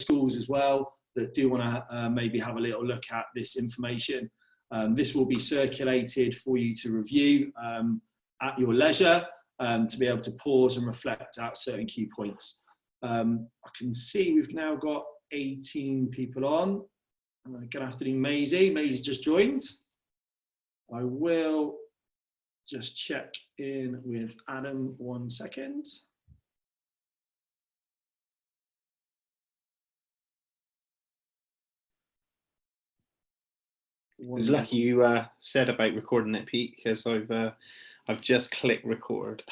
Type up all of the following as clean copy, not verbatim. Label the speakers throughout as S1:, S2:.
S1: schools as well that do want to maybe have a little look at this information. This will be circulated for you to review at your leisure, to be able to pause and reflect at certain key points. I can see we've now got 18 people on. Good afternoon, Maisie. Maisie's just joined. I will just check in with Adam 1 second.
S2: It was lucky you said about recording it, Pete, because I've just clicked record.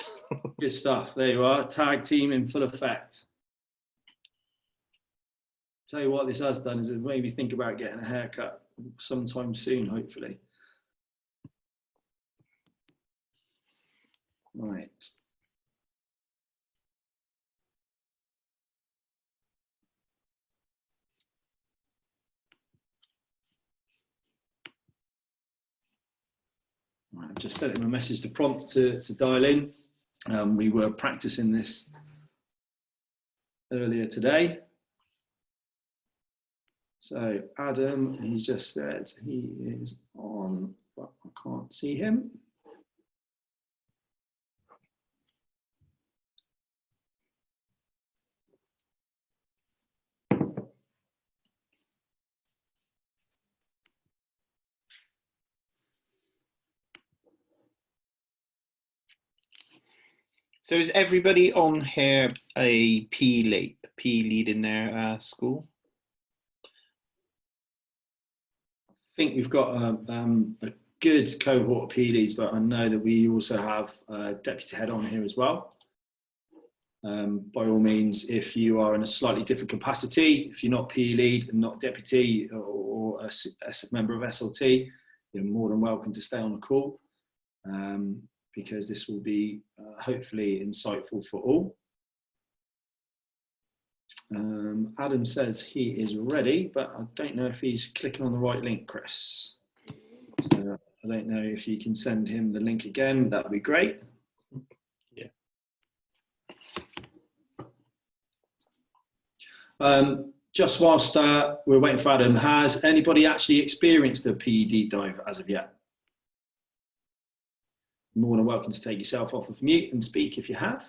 S1: Good stuff. There you are. Tag team in full effect. Tell you what this has done is it made me think about getting a haircut sometime soon, hopefully. Right. Right, I've just sent him a message to prompt to dial in. We were practicing this earlier today. So Adam, he's just said he is on, but I can't see him.
S2: So is everybody on here a PE lead in their school?
S1: I think we've got a good cohort of PE leads, but I know that we also have a deputy head on here as well. By all means, if you are in a slightly different capacity, if you're not PE lead and not deputy or a member of SLT, you're more than welcome to stay on the call, because this will be hopefully insightful for all. Adam says he is ready, but I don't know if he's clicking on the right link, Chris. So I don't know if you can send him the link again. That would be great.
S2: Yeah.
S1: Just whilst we're waiting for Adam, has anybody actually experienced a PE deep dive as of yet? More than welcome to take yourself off of mute and speak if you have.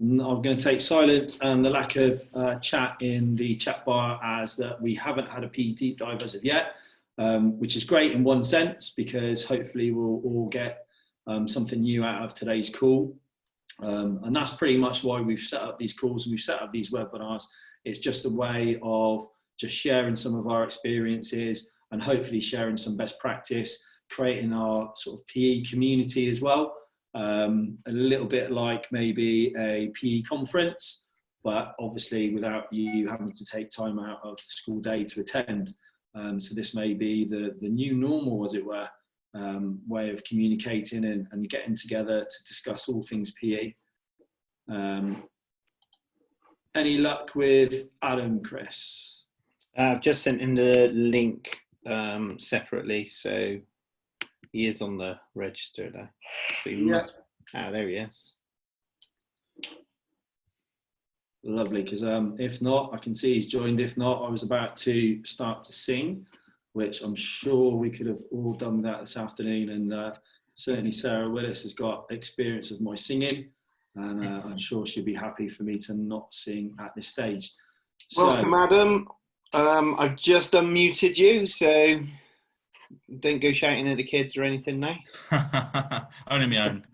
S1: I'm going to take silence and the lack of chat in the chat bar as that we haven't had a PE deep dive as of yet, which is great in one sense because hopefully we'll all get something new out of today's call. And that's pretty much why we've set up these calls and we've set up these webinars. It's just a way of just sharing some of our experiences and hopefully sharing some best practice, creating our sort of PE community as well. A little bit like maybe a PE conference, but obviously without you having to take time out of the school day to attend. So this may be the new normal, as it were, way of communicating and getting together to discuss all things PE. Any luck with Adam, Chris?
S2: I've just sent him the link separately, so he is on the register there. So there he is.
S1: Lovely, because if not, I can see he's joined. If not, I was about to start to sing, which I'm sure we could have all done with that this afternoon. And certainly Sarah Willis has got experience of my singing, and I'm sure she'd be happy for me to not sing at this stage.
S2: Welcome, Adam. I've just unmuted you, so don't go shouting at the kids or anything now.
S3: Only my own.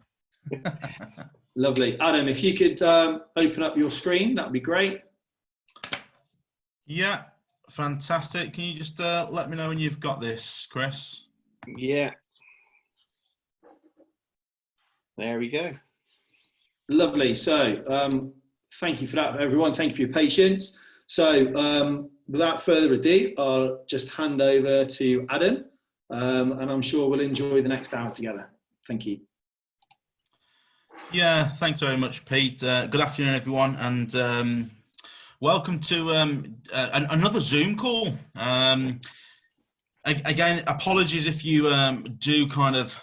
S1: Lovely. Adam, if you could open up your screen, that would be great.
S3: Yeah, fantastic. Can you just let me know when you've got this, Chris?
S2: Yeah. There we go.
S1: Lovely. So thank you for that, everyone. Thank you for your patience. So without further ado, I'll just hand over to Adam and I'm sure we'll enjoy the next hour together. Thank you.
S3: Yeah, thanks very much, Pete. Good afternoon, everyone, and welcome to another Zoom call. Again, apologies if you do kind of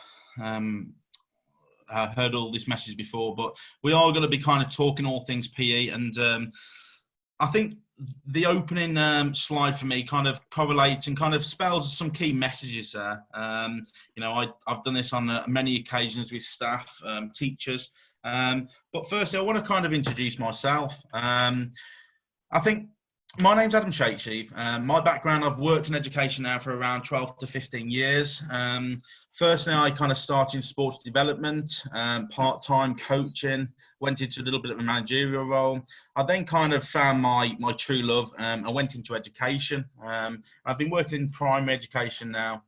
S3: heard all these messages before, but we are going to be kind of talking all things PE, and I think the opening slide for me kind of correlates and kind of spells some key messages there. You know, I've done this on many occasions with staff, teachers, but firstly, I want to kind of introduce myself. I think my name's Adam Shakesheave. My background, I've worked in education now for around 12 to 15 years. Firstly, I kind of started in sports development, part-time coaching, went into a little bit of a managerial role. I then kind of found my true love. I went into education. I've been working in primary education now,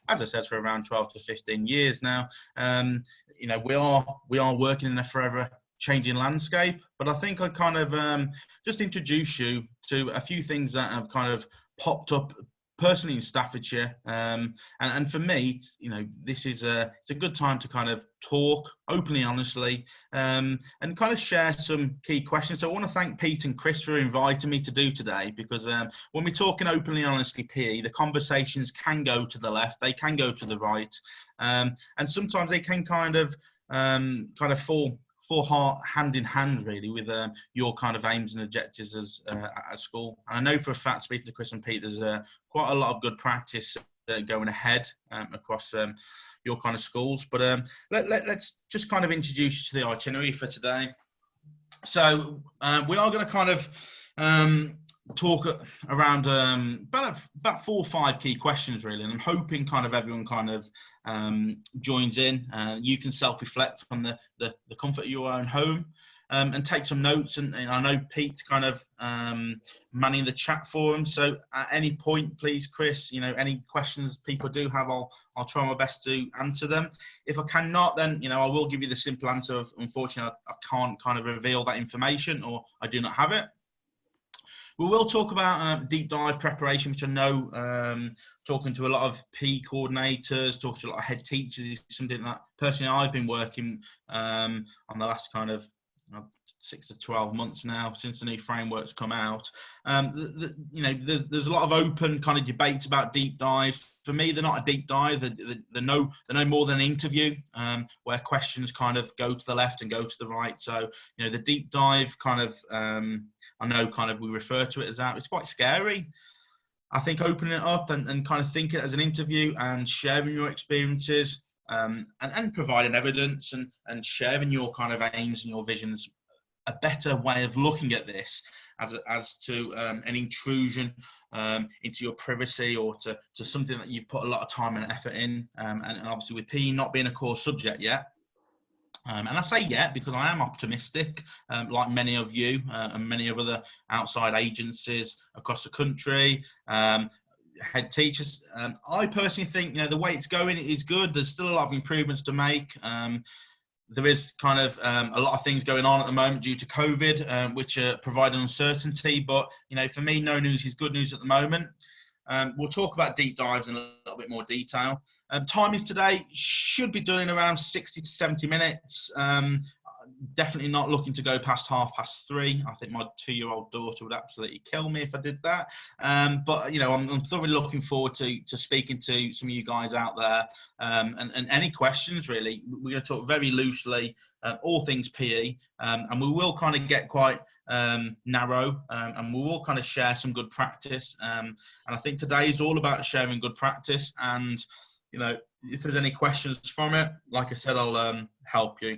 S3: as I said, for around 12 to 15 years now. You know, we are working in a forever changing landscape, but I think I kind of just introduce you to a few things that have kind of popped up personally in Staffordshire, and for me, you know, this is it's a good time to kind of talk openly, honestly, and kind of share some key questions. So I want to thank Pete and Chris for inviting me to do today, because when we're talking openly, honestly, PE, the conversations can go to the left, they can go to the right, and sometimes they can kind of fall hand in hand, really, with your kind of aims and objectives as at school. And I know for a fact, speaking to Chris and Pete, there's quite a lot of good practice going ahead across your kind of schools. But let's just kind of introduce you to the itinerary for today. So we are going to kind of talk around about 4 or 5 key questions, really, and I'm hoping kind of everyone kind of joins in. You can self-reflect from the comfort of your own home, and take some notes, and I know Pete kind of manning the chat forum, so at any point, please, Chris, you know, any questions people do have, I'll try my best to answer them. If I cannot, then, you know, I will give you the simple answer of, unfortunately, I can't kind of reveal that information, or I do not have it. We will talk about deep dive preparation, which I know, talking to a lot of PE coordinators, talking to a lot of head teachers, is something that personally I've been working on the last kind of 6 to 12 months now, since the new framework's come out. You know, there's a lot of open kind of debates about deep dives. For me, they're not a deep dive. They're no more than an interview, where questions kind of go to the left and go to the right. So, you know, the deep dive kind of, I know kind of we refer to it as that. It's quite scary. I think opening it up and kind of think it as an interview and sharing your experiences, and providing evidence and sharing your kind of aims and your visions, a better way of looking at this as to an intrusion into your privacy, or to something that you've put a lot of time and effort in, and obviously with PE not being a core subject yet, and I say yet because I am optimistic, like many of you and many of other outside agencies across the country, head teachers. I personally think, you know, the way it's going is good. There's still a lot of improvements to make. There is kind of a lot of things going on at the moment due to COVID, which provide uncertainty. But, you know, for me, no news is good news at the moment. We'll talk about deep dives in a little bit more detail. Timings today should be done in around 60 to 70 minutes. Definitely not looking to go past 3:30. I think my 2-year-old daughter would absolutely kill me if I did that. But, you know, I'm thoroughly looking forward to speaking to some of you guys out there, and any questions, really. We're going to talk very loosely, all things PE, and we will kind of get quite narrow, and we will kind of share some good practice. And I think today is all about sharing good practice. And, you know, if there's any questions from it, like I said, I'll help you.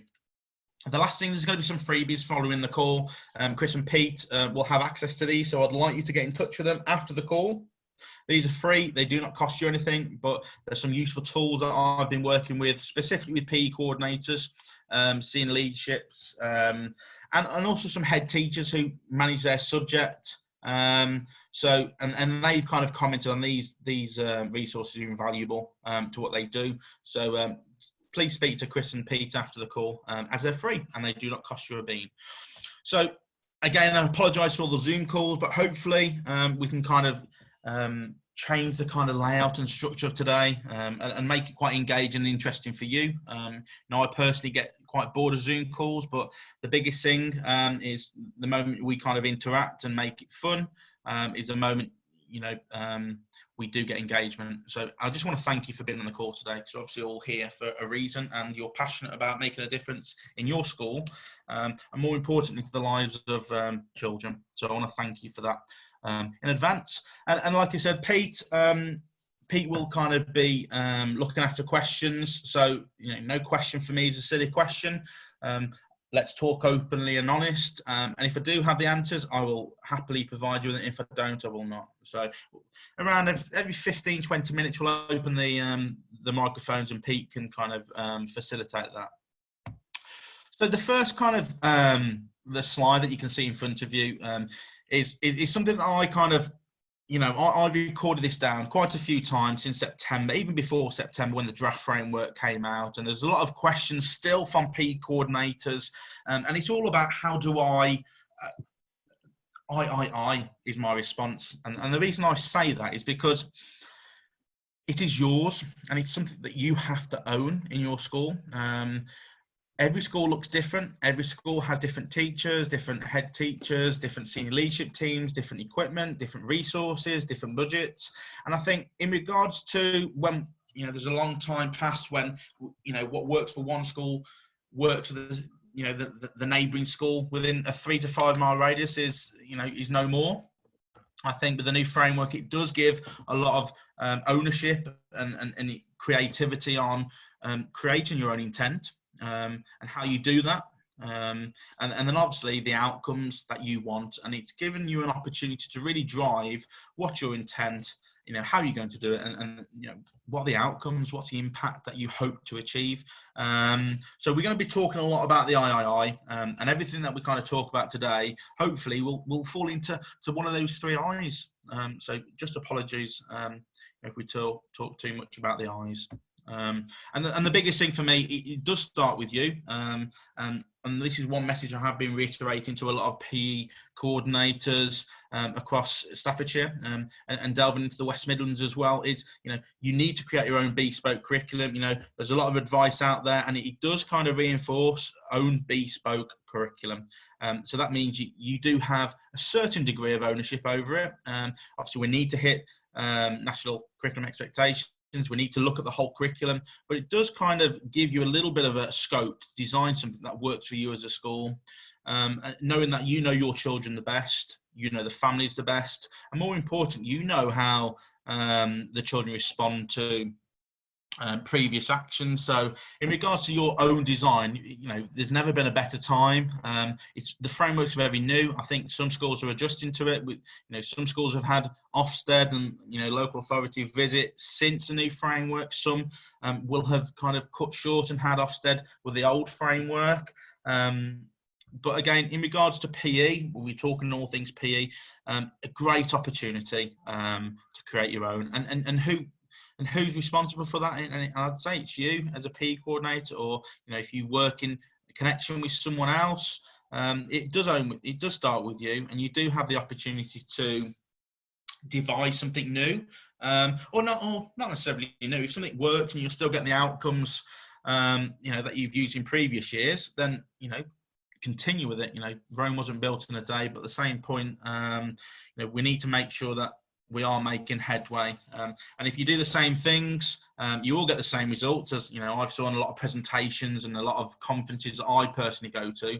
S3: The last thing, there's going to be some freebies following the call. Chris and Pete will have access to these, so I'd like you to get in touch with them after the call. These are free, they do not cost you anything, but there's some useful tools that I've been working with, specifically with PE coordinators, senior leaderships, and also some head teachers who manage their subject. So they've kind of commented on these resources are invaluable to what they do. So please speak to Chris and Pete after the call, as they're free and they do not cost you a bean. So again, I apologise for all the Zoom calls, but hopefully we can kind of change the kind of layout and structure of today, and make it quite engaging and interesting for you. I personally get quite bored of Zoom calls, but the biggest thing is the moment we kind of interact and make it fun, is the moment, we do get engagement. So I just want to thank you for being on the call today, because obviously you're all here for a reason, and you're passionate about making a difference in your school, and more importantly to the lives of children. So I want to thank you for that in advance. And like I said, Pete will kind of be looking after questions. So, no question for me is a silly question. Let's talk openly and honest. And if I do have the answers, I will happily provide you with it. If I don't, I will not. So around every 15, 20 minutes, we'll open the microphones, and Pete can kind of facilitate that. So the first kind of the slide that you can see in front of you is something that I kind of, I've recorded this down quite a few times since September, even before September when the draft framework came out. And there's a lot of questions still from PE coordinators. And it's all about how do I is my response. And the reason I say that is because it is yours, and it's something that you have to own in your school. Every school looks different. Every school has different teachers, different head teachers, different senior leadership teams, different equipment, different resources, different budgets. And I think in regards to when, there's a long time past when, what works for one school works for the neighbouring school within a 3 to 5 mile radius is no more. I think with the new framework, it does give a lot of ownership and creativity on creating your own intent. And how you do that, and then obviously the outcomes that you want, and it's given you an opportunity to really drive what's your intent, how you're going to do it, and what are the outcomes, what's the impact that you hope to achieve. So we're going to be talking a lot about the III, and everything that we kind of talk about today hopefully will fall into one of those 3 I's. So just apologies if we talk too much about the I's. And the biggest thing for me, it does start with you, and this is one message I have been reiterating to a lot of PE coordinators across Staffordshire, and delving into the West Midlands as well, is you need to create your own bespoke curriculum. There's a lot of advice out there, and it does kind of reinforce own bespoke curriculum. So that means you do have a certain degree of ownership over it. Obviously we need to hit national curriculum expectations. We need to look at the whole curriculum, but it does kind of give you a little bit of a scope to design something that works for you as a school, knowing that your children the best, the families the best, and more important, how the children respond to previous actions. So in regards to your own design, there's never been a better time. The framework's very new. I think some schools are adjusting to it. Some schools have had Ofsted and local authority visit since the new framework. Some will have kind of cut short and had Ofsted with the old framework. But again, in regards to PE, we're talking all things PE, a great opportunity to create your own. And who's responsible for that? And I'd say it's you as a PE coordinator, or if you work in connection with someone else, it does start with you, and you do have the opportunity to devise something new, or not necessarily new. If something works and you're still getting the outcomes, that you've used in previous years, then continue with it. Rome wasn't built in a day, but at the same point, we need to make sure that we are making headway, and if you do the same things, you will get the same results. As I've seen a lot of presentations and a lot of conferences that I personally go to,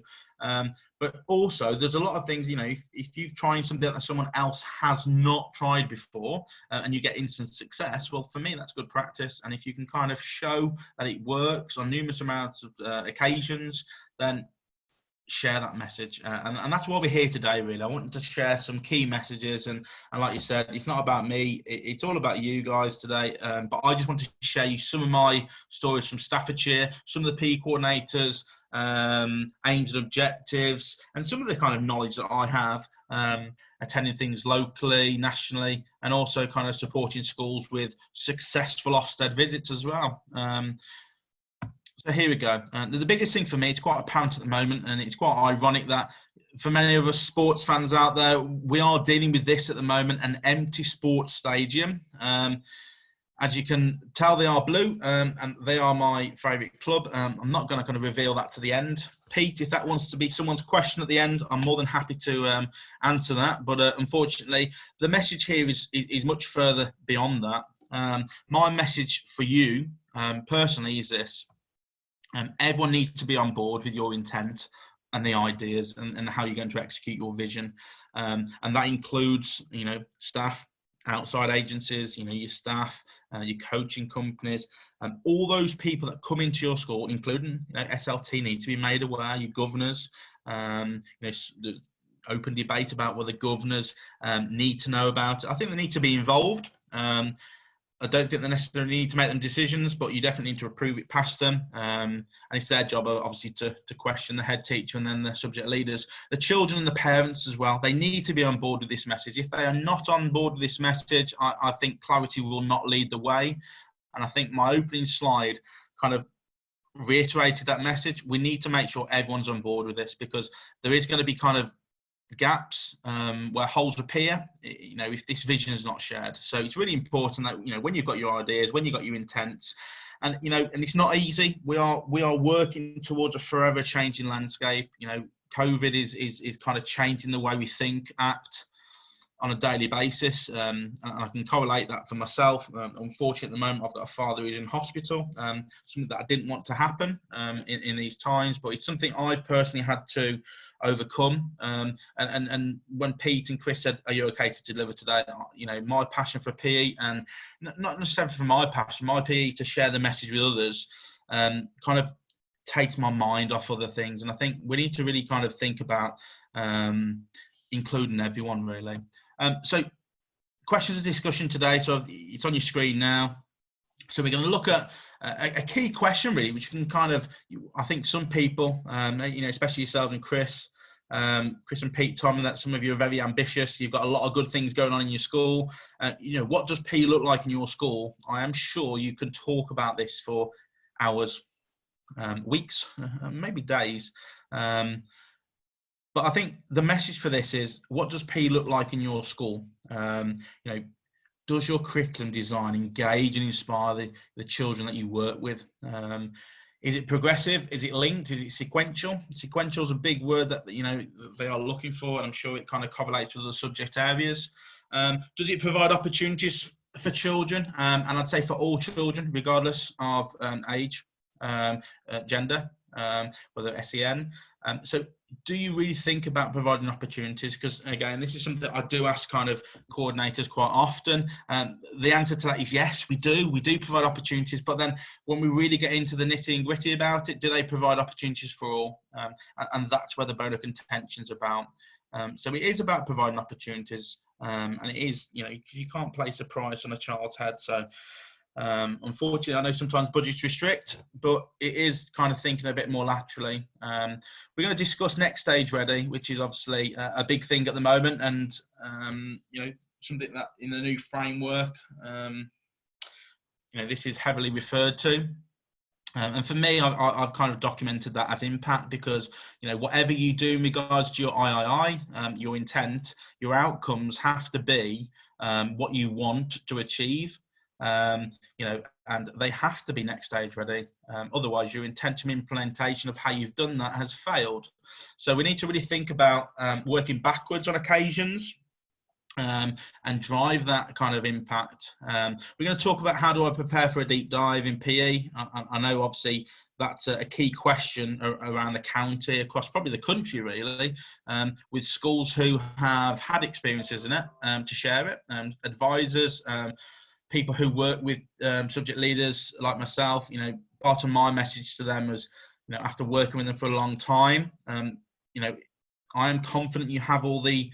S3: but also there's a lot of things, if you've tried something that someone else has not tried before, and you get instant success, well, for me that's good practice. And if you can kind of show that it works on numerous amounts of occasions, then share that message, and that's why we're here today. Really, I wanted to share some key messages, and like you said, it's not about me, it's all about you guys today, but I just wanted to share you some of my stories from Staffordshire, some of the PE coordinators, aims and objectives, and some of the kind of knowledge that I have attending things locally, nationally, and also kind of supporting schools with successful Ofsted visits as well. So here we go. The biggest thing for me, it's quite apparent at the moment, and it's quite ironic that for many of us sports fans out there, we are dealing with this at the moment, an empty sports stadium. As you can tell, they are blue, and they are my favourite club. I'm not going to kind of reveal that to the end. Pete, if that wants to be someone's question at the end, I'm more than happy to answer that. But unfortunately, the message here is much further beyond that. My message for you personally is this. Everyone needs to be on board with your intent and the ideas and how you're going to execute your vision. And that includes, staff, outside agencies, your staff, your coaching companies, and all those people that come into your school, including SLT, need to be made aware. Your governors, the open debate about whether governors need to know about it. I think they need to be involved. I don't think they necessarily need to make them decisions, but you definitely need to approve it past them. And it's their job, obviously, to question the head teacher and then the subject leaders. The children and the parents as well, they need to be on board with this message. If they are not on board with this message, I think clarity will not lead the way. And I think my opening slide kind of reiterated that message. We need to make sure everyone's on board with this, because there is going to be kind of gaps where holes appear, if this vision is not shared. So it's really important that when you've got your ideas, when you've got your intents, and and it's not easy. We are working towards a forever changing landscape. COVID is kind of changing the way we think, act on a daily basis. And I can correlate that for myself. Unfortunately, at the moment, I've got a father who's in hospital, something that I didn't want to happen in these times, but it's something I've personally had to overcome. And when Pete and Chris said, "Are you okay to deliver today?" My passion for PE, and not necessarily for my passion, my PE to share the message with others, kind of takes my mind off other things. And I think we need to really kind of think about including everyone, really. So questions of discussion today. So it's on your screen now. So we're going to look at a key question, really, which can kind of, I think some people, especially yourselves and Chris and Pete, Tom, that some of you are very ambitious. You've got a lot of good things going on in your school. What does PE look like in your school? I am sure you can talk about this for hours, weeks, maybe days. But I think the message for this is, what does PE look like in your school? Does your curriculum design engage and inspire the children that you work with? Is it progressive? Is it linked? Is it sequential? Sequential is a big word that they are looking for, and I'm sure it kind of correlates with other subject areas. Does it provide opportunities for children? And I'd say for all children, regardless of age, gender, whether SEN. So do you really think about providing opportunities? Because again, this is something that I do ask kind of coordinators quite often. The answer to that is yes, we do provide opportunities, but then when we really get into the nitty and gritty about it, do they provide opportunities for all? And that's where the bone of contention's about. So it is about providing opportunities, and it is, you can't place a price on a child's head. So unfortunately, I know sometimes budgets restrict, but it is kind of thinking a bit more laterally. We're going to discuss next stage ready, which is obviously a big thing at the moment, and something that in the new framework, this is heavily referred to. And for me, I've kind of documented that as impact, because whatever you do in regards to your III, your intent, your outcomes have to be what you want to achieve. And they have to be next stage ready. Otherwise, your intention implementation of how you've done that has failed. So we need to really think about working backwards on occasions and drive that kind of impact. We're going to talk about how do I prepare for a deep dive in PE. I know obviously that's a key question around the county, across probably the country really, with schools who have had experiences in it, to share it, advisors, people who work with subject leaders like myself. Part of my message to them was, after working with them for a long time, I am confident you have all the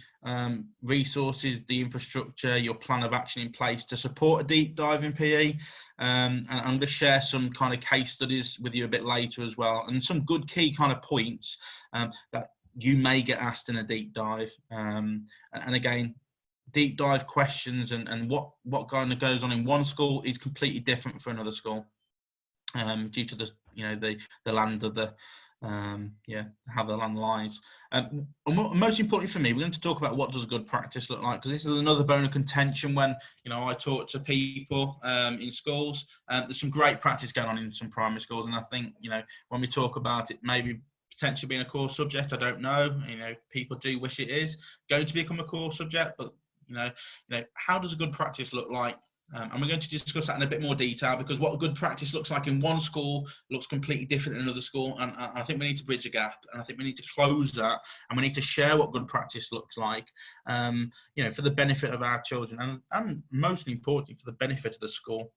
S3: resources, the infrastructure, your plan of action in place to support a deep dive in PE. And I'm going to share some kind of case studies with you a bit later as well, and some good key kind of points that you may get asked in a deep dive. And again, deep dive questions and what kind of goes on in one school is completely different for another school, due to the land of the how the land lies. And most importantly for me, we're going to talk about what does good practice look like, because this is another bone of contention when I talk to people in schools. There's some great practice going on in some primary schools, and I think when we talk about it, maybe potentially being a core subject, I don't know. People do wish it is going to become a core subject, but how does a good practice look like? And we're going to discuss that in a bit more detail, because what good practice looks like in one school looks completely different in another school. And I think we need to bridge a gap, and I think we need to close that, and we need to share what good practice looks like, for the benefit of our children, and most importantly, for the benefit of the school.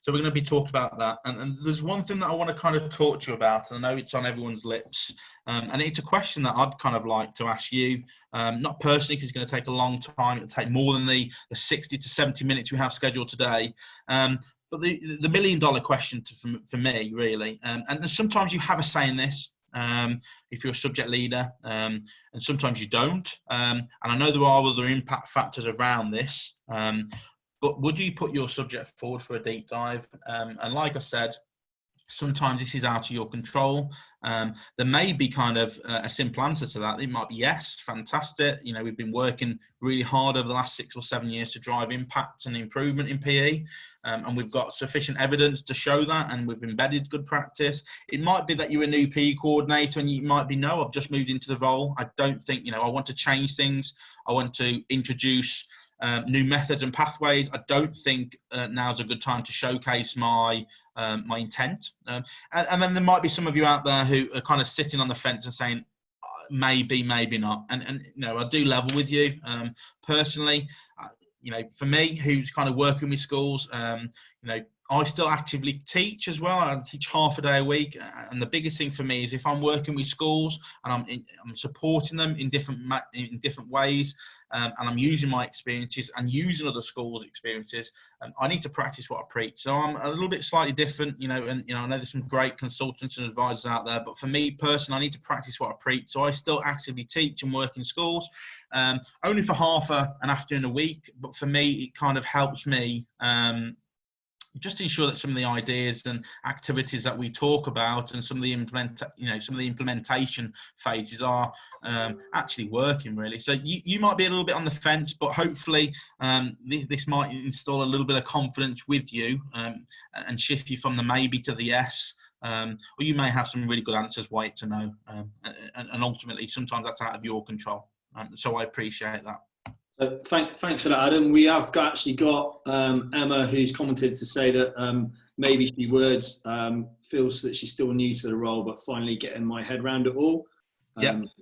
S3: So we're going to be talking about that. And there's one thing that I want to kind of talk to you about, and I know it's on everyone's lips. And it's a question that I'd kind of like to ask you, not personally, because it's going to take a long time. It'll take more than the 60 to 70 minutes we have scheduled today. But the million-dollar question for me, really, and sometimes you have a say in this, if you're a subject leader, and sometimes you don't. And I know there are other impact factors around this. But would you put your subject forward for a deep dive? And like I said, sometimes this is out of your control. There may be kind of a simple answer to that. It might be yes, fantastic. We've been working really hard over the last 6 or 7 years to drive impact and improvement in PE. And we've got sufficient evidence to show that, and we've embedded good practice. It might be that you're a new PE coordinator and you might be, no, I've just moved into the role. I don't think, I want to change things. I want to introduce new methods and pathways. I don't think now's a good time to showcase my intent. And then there might be some of you out there who are kind of sitting on the fence and saying, maybe, maybe not. And I do level with you personally. For me, who's kind of working with schools, I still actively teach as well. I teach half a day a week, and the biggest thing for me is if I'm working with schools and I'm supporting them in different ways, and I'm using my experiences and using other schools' experiences, I need to practice what I preach. So I'm a little bit slightly different, and I know there's some great consultants and advisors out there, but for me personally, I need to practice what I preach. So I still actively teach and work in schools, only for half an afternoon a week, but for me, it kind of helps me just to ensure that some of the ideas and activities that we talk about and some of the implementation phases are actually working, really. So you might be a little bit on the fence, but hopefully this might install a little bit of confidence with you and shift you from the maybe to the yes. Or you may have some really good answers, wait to know, and ultimately sometimes that's out of your control. So I appreciate that.
S1: Thanks for that, Adam. We have actually got Emma, who's commented to say that maybe she feels that she's still new to the role, but finally getting my head around it all.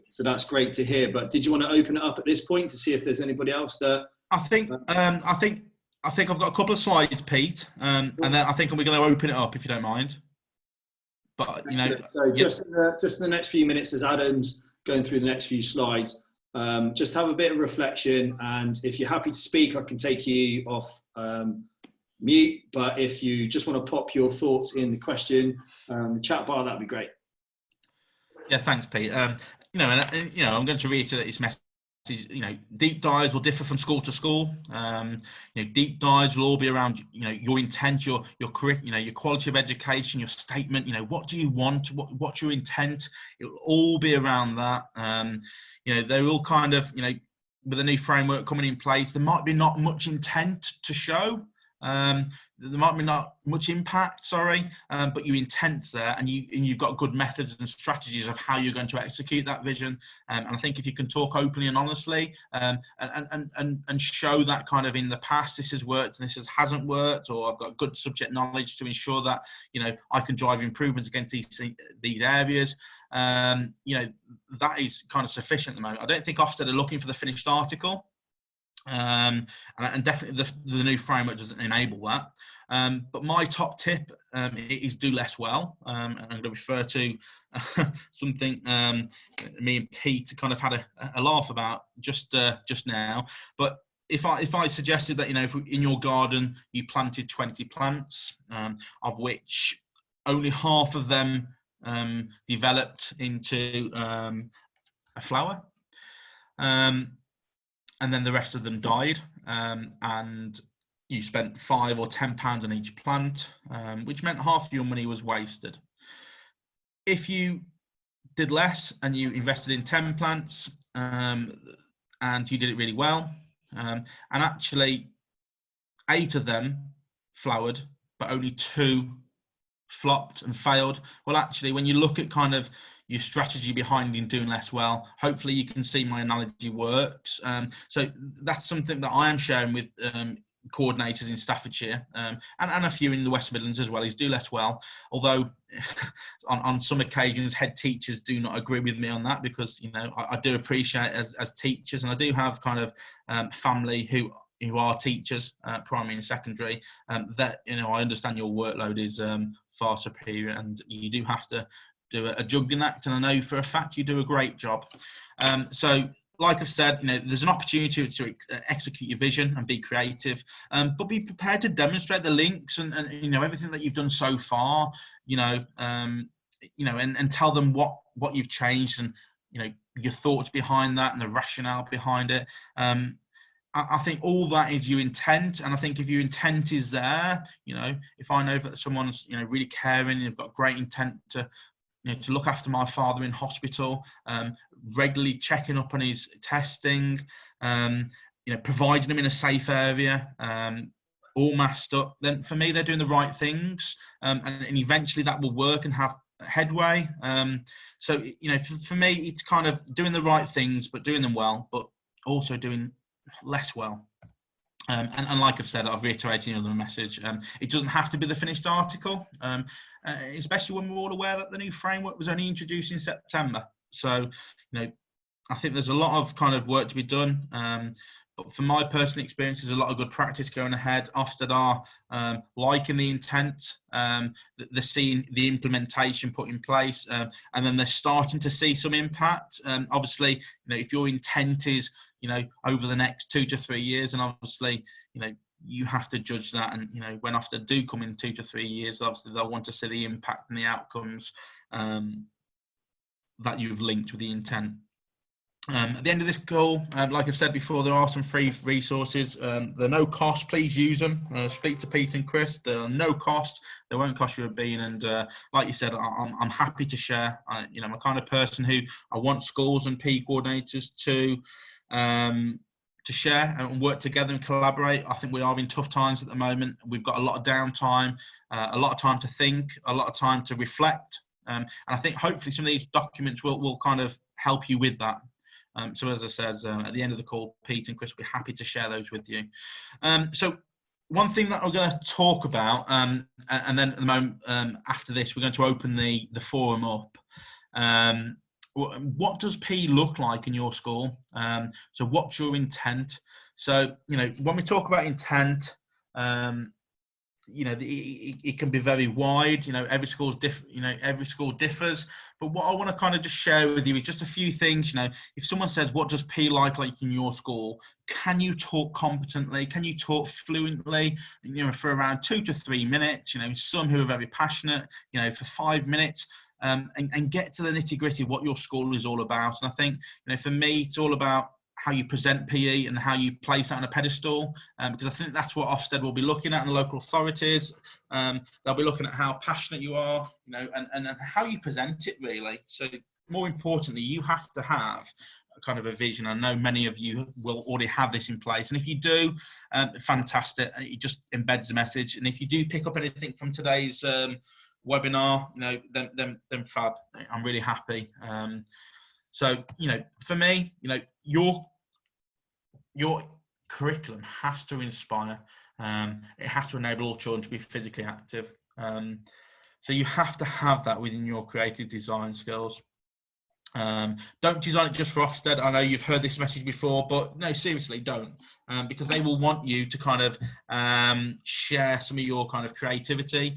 S1: So that's great to hear. But did you want to open it up at this point to see if there's anybody else that?
S3: I think I've got a couple of slides, Pete, and then I think we're going to open it up if you don't mind. But
S1: so just in the next few minutes, as Adam's going through the next few slides. Just have a bit of reflection, and if you're happy to speak, I can take you off mute, but if you just want to pop your thoughts in the question chat bar, that'd be great.
S3: Yeah, thanks, Pete. I'm going to reiterate this message. Deep dives will differ from school to school. Deep dives will all be around your intent, your quality of education, your statement. What do you want? What's your intent? It will all be around that. They're all kind of with a new framework coming in place. There might be not much intent to show. There might be not much impact, but your intent's there, and you've got good methods and strategies of how you're going to execute that vision. And I think if you can talk openly and honestly, and show that kind of in the past, this has worked and this hasn't worked, or I've got good subject knowledge to ensure that I can drive improvements against these areas. That is kind of sufficient at the moment. I don't think Ofsted are looking for the finished article. And definitely the new framework doesn't enable that. But my top tip is do less well. And I'm going to refer to something me and Pete kind of had a laugh about just now. But if I suggested that if in your garden you planted 20 plants, of which only half of them developed into a flower. And then the rest of them died, and you spent £5 or £10 on each plant, which meant half your money was wasted. if you did less and you invested in 10 plants and you did it really well, and actually 8 of them flowered, but only 2 flopped and failed. Well, actually, when you look at kind of your strategy behind in doing less well, hopefully you can see my analogy works. So that's something that I am sharing with coordinators in Staffordshire and a few in the West Midlands as well, is do less well. Although on some occasions head teachers do not agree with me on that, because I do appreciate as teachers, and I do have kind of family who are teachers, primary and secondary, that I understand your workload is far superior, and you do have to do a juggling act, and I know for a fact you do a great job. So like I've said, there's an opportunity to execute your vision and be creative, but be prepared to demonstrate the links and everything that you've done so far, and tell them what you've changed, and your thoughts behind that and the rationale behind it. I think all that is your intent, and I think if your intent is there, if I know that someone's really caring, you've got great intent to look after my father in hospital, regularly checking up on his testing, providing him in a safe area, all masked up, then for me they're doing the right things, and eventually that will work and have headway. So for me it's kind of doing the right things, but doing them well, but also doing less well. And like I've said, I've reiterated the message. It doesn't have to be the finished article, especially when we're all aware that the new framework was only introduced in September. So, I think there's a lot of kind of work to be done. But from my personal experience, there's a lot of good practice going ahead. Ofsted are liking the intent, they're seeing the implementation put in place, and then they're starting to see some impact. Obviously, if your intent is over the next 2 to 3 years, and obviously, you have to judge that. And, when Ofsted do come in 2 to 3 years, obviously they'll want to see the impact and the outcomes that you've linked with the intent. At the end of this call, like I said before, there are some free resources. They're no cost. Please use them. Speak to Pete and Chris. They're no cost. They won't cost you a bean. And like you said, I'm happy to share. I'm a kind of person who I want schools and PE coordinators to share and work together and collaborate. I think we are in tough times at the moment. We've got a lot of downtime, a lot of time to think, a lot of time to reflect. And I think hopefully some of these documents will kind of help you with that. So as I said, at the end of the call, Pete and Chris will be happy to share those with you. So one thing that we're going to talk about, and then at the moment, after this, we're going to open the forum up. What does P look like in your school? So what's your intent? So, when we talk about intent, it can be very wide. Every school's every school differs. But what I want to kind of just share with you is just a few things. If someone says, what does P like in your school? Can you talk competently? Can you talk fluently, for around 2 to 3 minutes? Some who are very passionate, for 5 minutes. And get to the nitty-gritty what your school is all about. And I think, for me, it's all about how you present PE and how you place that on a pedestal, because I think that's what Ofsted will be looking at, and the local authorities. They'll be looking at how passionate you are, and how you present it, really. So more importantly, you have to have a kind of a vision. I know many of you will already have this in place, and if you do, fantastic. It just embeds the message. And if you do pick up anything from today's webinar, then fab. I'm really happy. So, for me, your curriculum has to inspire. It has to enable all children to be physically active. So you have to have that within your creative design skills. Don't design it just for Ofsted. I know you've heard this message before, but no, seriously, don't, because they will want you to kind of share some of your kind of creativity.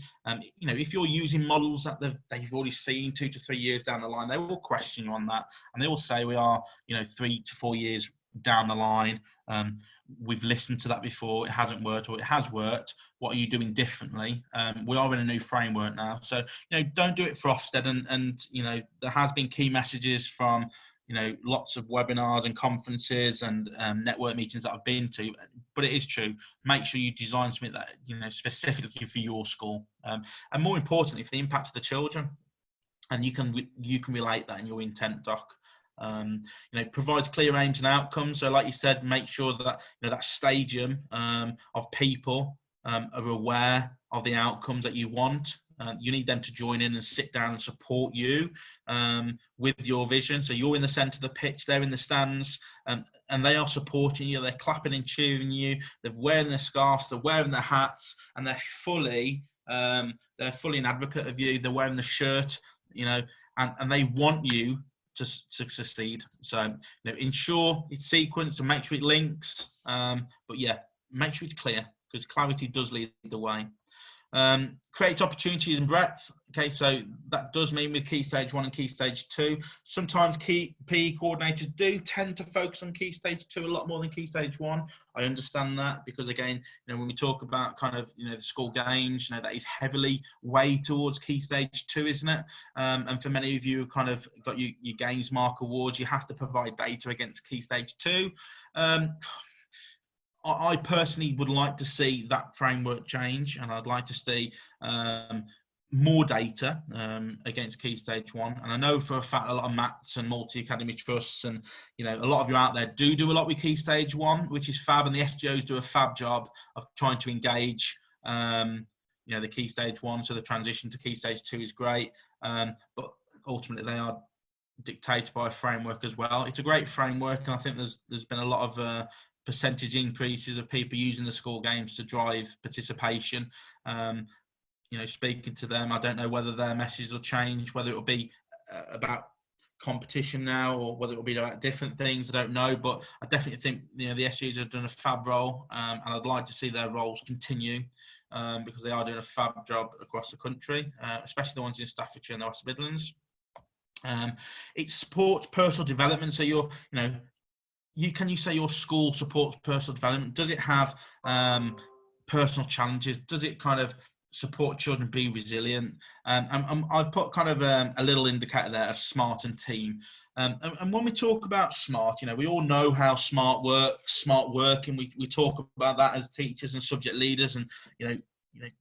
S3: If you're using models that they've already seen 2 to 3 years down the line, they will question you on that, and they will say we are 3 to 4 years down the line. We've listened to that before, it hasn't worked, or it has worked. What are you doing differently? We are in a new framework now, so don't do it for Ofsted. And there has been key messages from lots of webinars and conferences and network meetings that I've been to, but it is true. Make sure you design something that specifically for your school, and more importantly for the impact of the children. and you can relate that in your intent doc. Provides clear aims and outcomes. So like you said, make sure that that stadium of people are aware of the outcomes that you want. You need them to join in and sit down and support you with your vision. So you're in the centre of the pitch, they're in the stands, and they are supporting you. They're clapping and cheering you. They're wearing their scarves, they're wearing their hats, and they're fully an advocate of you. They're wearing the shirt, and they want you to succeed. So ensure it's sequenced and make sure it links. But yeah, make sure it's clear, because clarity does lead the way. Create opportunities and breadth. Okay, so that does mean with Key Stage 1 and Key Stage 2. Sometimes PE coordinators do tend to focus on Key Stage 2 a lot more than Key Stage 1. I understand that, because again, when we talk about kind of the school games, that is heavily weighed towards Key Stage 2, isn't it? And for many of you who kind of got your games mark awards, you have to provide data against Key Stage 2. I personally would like to see that framework change, and I'd like to see more data against Key Stage 1. And I know for a fact a lot of MATs and multi-academy trusts and a lot of you out there do a lot with Key Stage 1, which is fab, and the SGOs do a fab job of trying to engage the Key Stage 1, so the transition to Key Stage 2 is great, but ultimately they are dictated by a framework as well. It's a great framework, and I think there's been a lot of percentage increases of people using the school games to drive participation. Speaking to them, I don't know whether their messages will change, whether it will be about competition now or whether it will be about different things. I don't know, but I definitely think the SGs have done a fab role, and I'd like to see their roles continue, because they are doing a fab job across the country, especially the ones in Staffordshire and the West Midlands. It supports personal development. So can you say your school supports personal development? Does it have personal challenges? Does it kind of support children be resilient? And I've put kind of a little indicator there of SMART and team. And when we talk about SMART, we all know how SMART works, smart working. We talk about that as teachers and subject leaders, and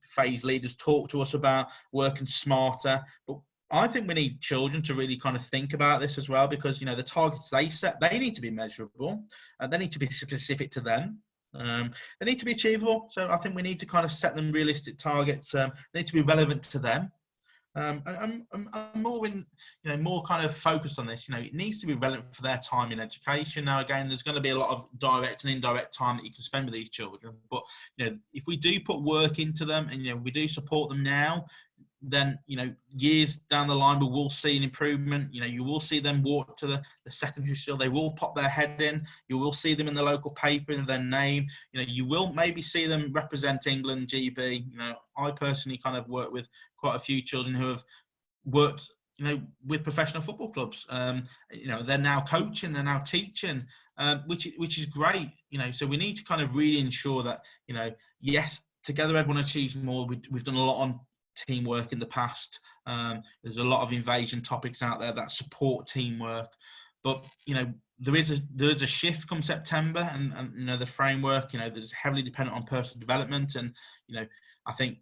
S3: phase leaders talk to us about working smarter. But I think we need children to really kind of think about this as well, because the targets they set, they need to be measurable, and they need to be specific to them. They need to be achievable. So I think we need to kind of set them realistic targets. They need to be relevant to them. I'm more kind of focused on this. It needs to be relevant for their time in education. Now, again, there's going to be a lot of direct and indirect time that you can spend with these children. But if we do put work into them, and we do support them now, then years down the line we will see an improvement. You will see them walk to the secondary school, they will pop their head in, you will see them in the local paper in their name, you will maybe see them represent England GB. I personally kind of work with quite a few children who have worked with professional football clubs. They're now coaching, they're now teaching, which is great. So we need to kind of really ensure that yes, together everyone achieves more. We've done a lot on teamwork in the past. There's a lot of invasion topics out there that support teamwork, but there is a shift come September, and the framework that's heavily dependent on personal development, and I think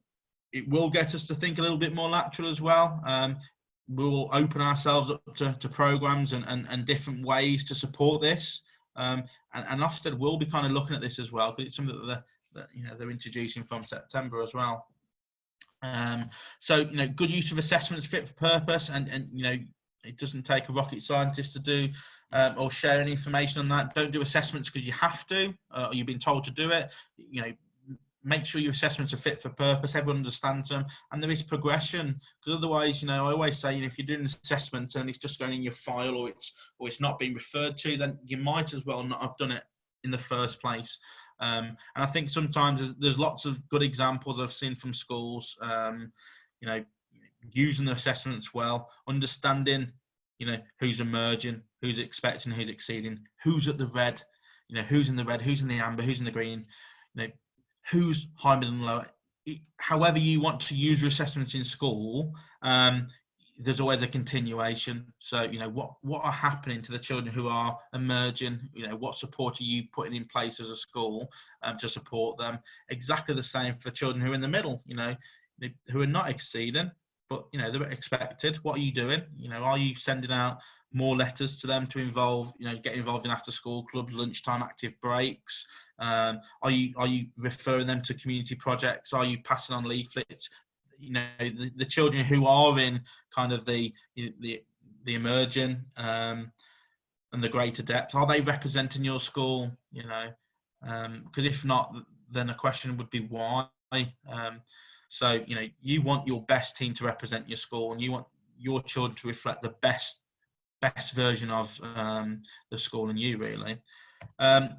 S3: it will get us to think a little bit more lateral as well. We'll open ourselves up to programs and different ways to support this, and Ofsted will be kind of looking at this as well, because it's something that they're introducing from September as well. So good use of assessments fit for purpose, and it doesn't take a rocket scientist to do or share any information on that. Don't do assessments because you have to, or you've been told to do it. Make sure your assessments are fit for purpose, everyone understands them, and there is progression, because otherwise I always say if you're doing an assessment and it's just going in your file, or it's not being referred to, then you might as well not have done it in the first place. And I think sometimes there's lots of good examples I've seen from schools, using the assessments well, understanding, who's emerging, who's expecting, who's exceeding, who's at the red, who's in the red, who's in the amber, who's in the green, who's high, middle, and low. However you want to use your assessments in school, there's always a continuation. So, what are happening to the children who are emerging? What support are you putting in place as a school to support them? Exactly the same for children who are in the middle, who are not exceeding. but they're expected. What are you doing? Are you sending out more letters to them to involve, get involved in after school clubs, lunchtime active breaks? Are you referring them to community projects? Are you passing on leaflets? The children who are in kind of the emerging and the greater depth, are they representing your school? Because if not, then a question would be why. So you want your best team to represent your school, and you want your children to reflect the best version of the school and you, really.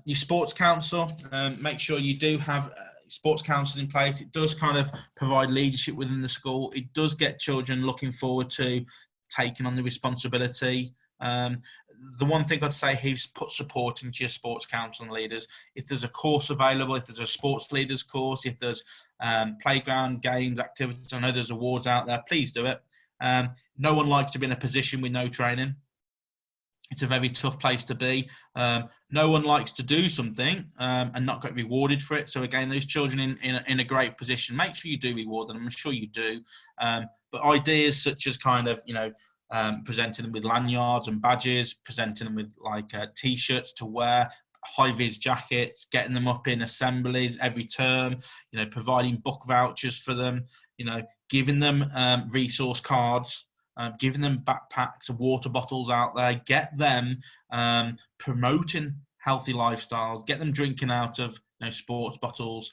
S3: Your sports council, make sure you do have sports councils in place. It does kind of provide leadership within the school. It does get children looking forward to taking on the responsibility. The one thing I'd say is put support into your sports council and leaders. If there's a course available, if there's a sports leaders course, if there's playground games, activities, I know there's awards out there, please do it. No one likes to be in a position with no training. It's a very tough place to be. No one likes to do something and not get rewarded for it. So again, those children in a great position, make sure you do reward them. I'm sure you do. But ideas such as kind of, presenting them with lanyards and badges, presenting them with like T-shirts to wear, high-vis jackets, getting them up in assemblies every term, providing book vouchers for them, giving them resource cards, giving them backpacks and water bottles out there, get them promoting healthy lifestyles, get them drinking out of sports bottles,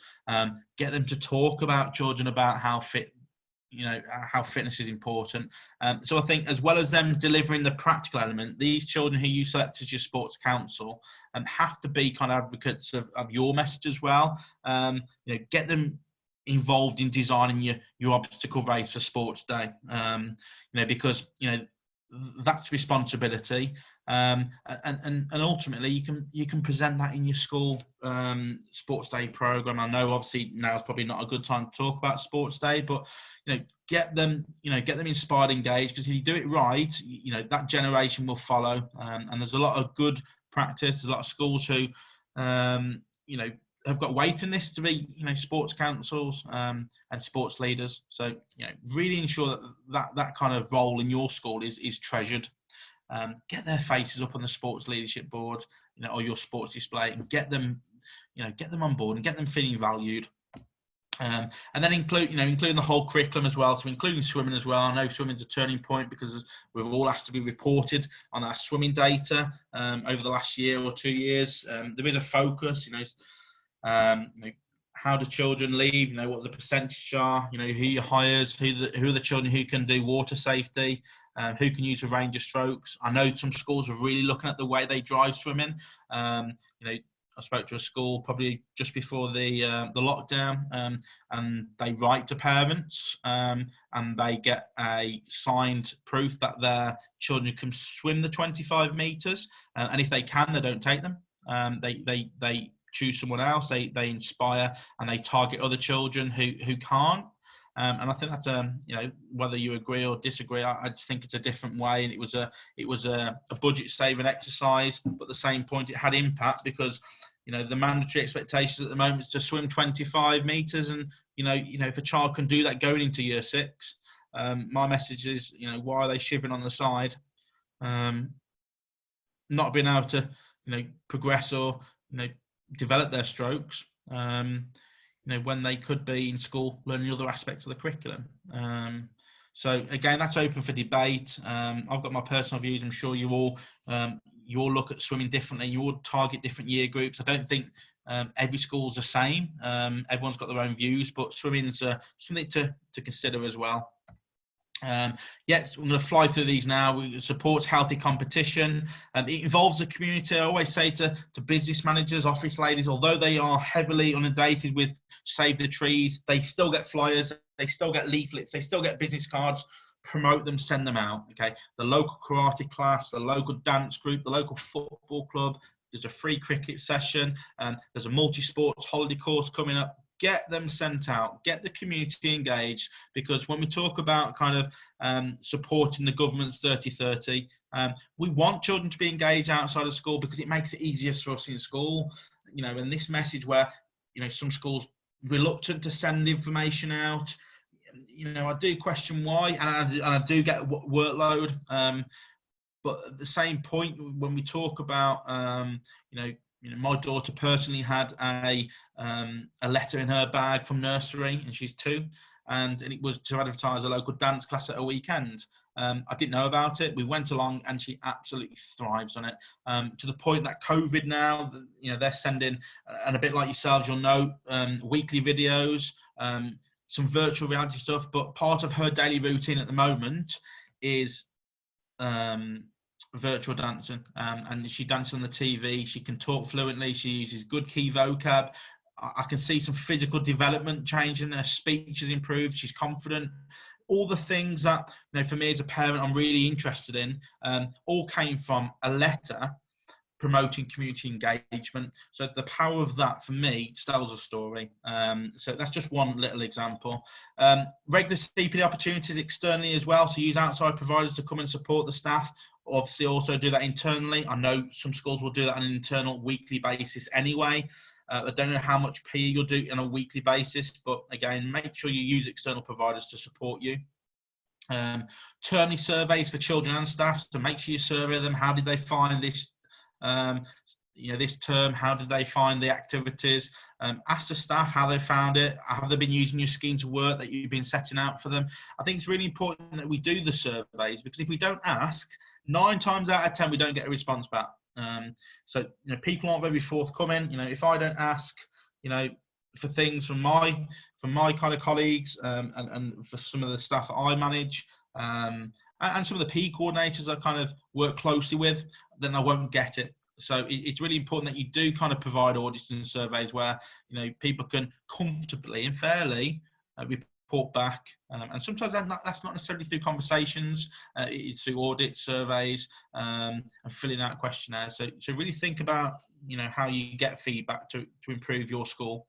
S3: get them to talk about children about how how fitness is important. So I think as well as them delivering the practical element, these children who you select as your sports council have to be kind of advocates of your message as well. Get them involved in designing your obstacle race for sports day, because that's responsibility, and ultimately you can present that in your school sports day program. I know obviously now is probably not a good time to talk about sports day, but get them inspired, engaged, because if you do it right, that generation will follow. And there's a lot of good practice. There's a lot of schools who have got waiting lists to be sports councils and sports leaders. So really ensure that kind of role in your school is treasured. Get their faces up on the sports leadership board, or your sports display, and get them on board and get them feeling valued. And then including the whole curriculum as well, so including swimming as well. I know swimming's a turning point because we've all asked to be reported on our swimming data over the last year or 2 years. There is a focus, how do children leave, what the percentage are, who your hires, who are the children who can do water safety, who can use a range of strokes. I know some schools are really looking at the way they drive swimming. I spoke to a school probably just before the lockdown, and they write to parents, and they get a signed proof that their children can swim the 25 metres, and if they can, they don't take them. They choose someone else. They inspire and they target other children who can't. And I think that's whether you agree or disagree, I just think it's a different way, and it was a budget saving exercise, but at the same point it had impact because the mandatory expectations at the moment is to swim 25 metres, and if a child can do that going into year 6, my message is why are they shivering on the side, not being able to progress or develop their strokes, when they could be in school learning other aspects of the curriculum. So again, that's open for debate. I've got my personal views. I'm sure you all look at swimming differently. You all target different year groups. I don't think every school's the same. Everyone's got their own views, but swimming's something to consider as well. Yes, I'm going to fly through these now. It supports healthy competition. It involves the community. I always say to business managers, office ladies, although they are heavily inundated with Save the Trees, they still get flyers, they still get leaflets, they still get business cards. Promote them, send them out. Okay, the local karate class, the local dance group, the local football club. There's a free cricket session, and there's a multi-sports holiday course coming up. Get them sent out, get the community engaged, because when we talk about kind of supporting the government's 30-30, we want children to be engaged outside of school because it makes it easier for us in school. And this message where, some schools reluctant to send information out, I do question why, and I do get workload. But at the same point, when we talk about, my daughter personally had a letter in her bag from nursery, and she's 2, and it was to advertise a local dance class at a weekend. I didn't know about it. We went along, and she absolutely thrives on it. To the point that COVID now, they're sending, and a bit like yourselves, you'll know, weekly videos, some virtual reality stuff. But part of her daily routine at the moment is virtual dancing, and she dances on the TV. She can talk fluently. She uses good key vocab. I can see some physical development changing. Her speech has improved. She's confident. All the things that, for me as a parent, I'm really interested in, all came from a letter promoting community engagement. So the power of that, for me, tells a story. So that's just one little example. Regular CPD opportunities externally as well, to use outside providers to come and support the staff. Obviously also do that internally. I know some schools will do that on an internal weekly basis anyway. I don't know how much PE you'll do on a weekly basis, but again, make sure you use external providers to support you. Termly surveys for children and staff, so make sure you survey them. How did they find this this term? How did they find the activities? Ask the staff how they found it. Have they been using your scheme to work that you've been setting out for them? I think it's really important that we do the surveys, because if we don't ask, 9 times out of 10 we don't get a response back. So people aren't very forthcoming. If I don't ask for things from my kind of colleagues, and for some of the staff that I manage, and some of the PE coordinators I kind of work closely with, then I won't get it. So it's really important that you do kind of provide audits and surveys where people can comfortably and fairly report back, and sometimes that's not necessarily through conversations. It's through audit surveys, and filling out questionnaires. So really think about how you get feedback to improve your school.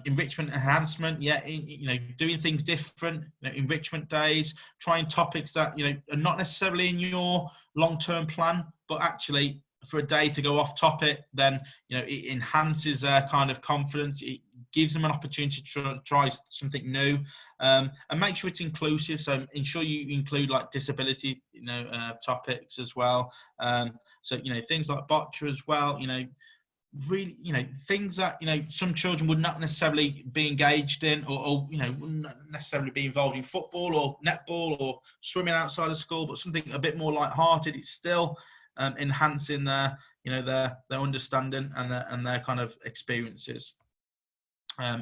S3: Enrichment enhancement, doing things different. Enrichment days, trying topics that are not necessarily in your long-term plan, but actually for a day to go off topic, then it enhances their kind of confidence. It gives them an opportunity to try something new, and make sure it's inclusive. So ensure you include like disability topics as well. So things like boccia as well. Really, things that some children would not necessarily be engaged in, or wouldn't necessarily be involved in football or netball or swimming outside of school, but something a bit more light-hearted. It's still enhancing their understanding and their kind of experiences.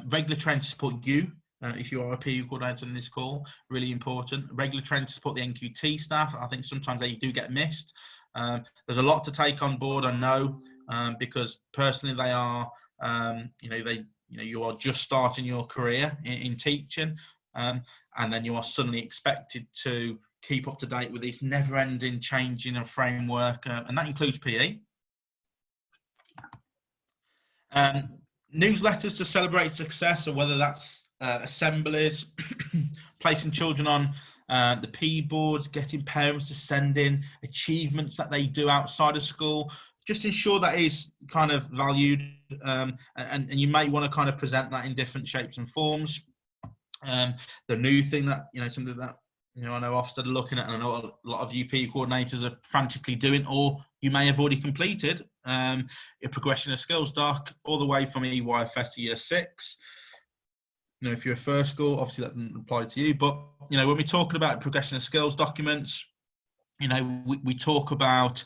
S3: Regular training to support you. If you are a PE coordinator in this call, really important. Regular training to support the NQT staff. I think sometimes they do get missed. There's a lot to take on board, I know, because personally they are, you are just starting your career in teaching, and then you are suddenly expected to keep up to date with this never-ending changing of framework, and that includes PE. Newsletters to celebrate success, or whether that's assemblies, placing children on the PE boards, getting parents to send in achievements that they do outside of school. Just ensure that is kind of valued, and you may want to kind of present that in different shapes and forms. The new thing that, something that, I know Ofsted are looking at, and I know a lot of UP coordinators are frantically doing, or you may have already completed, a progression of skills doc all the way from EYFS to year 6. If you're a first school, obviously that doesn't apply to you, but, when we're talking about progression of skills documents, we talk about,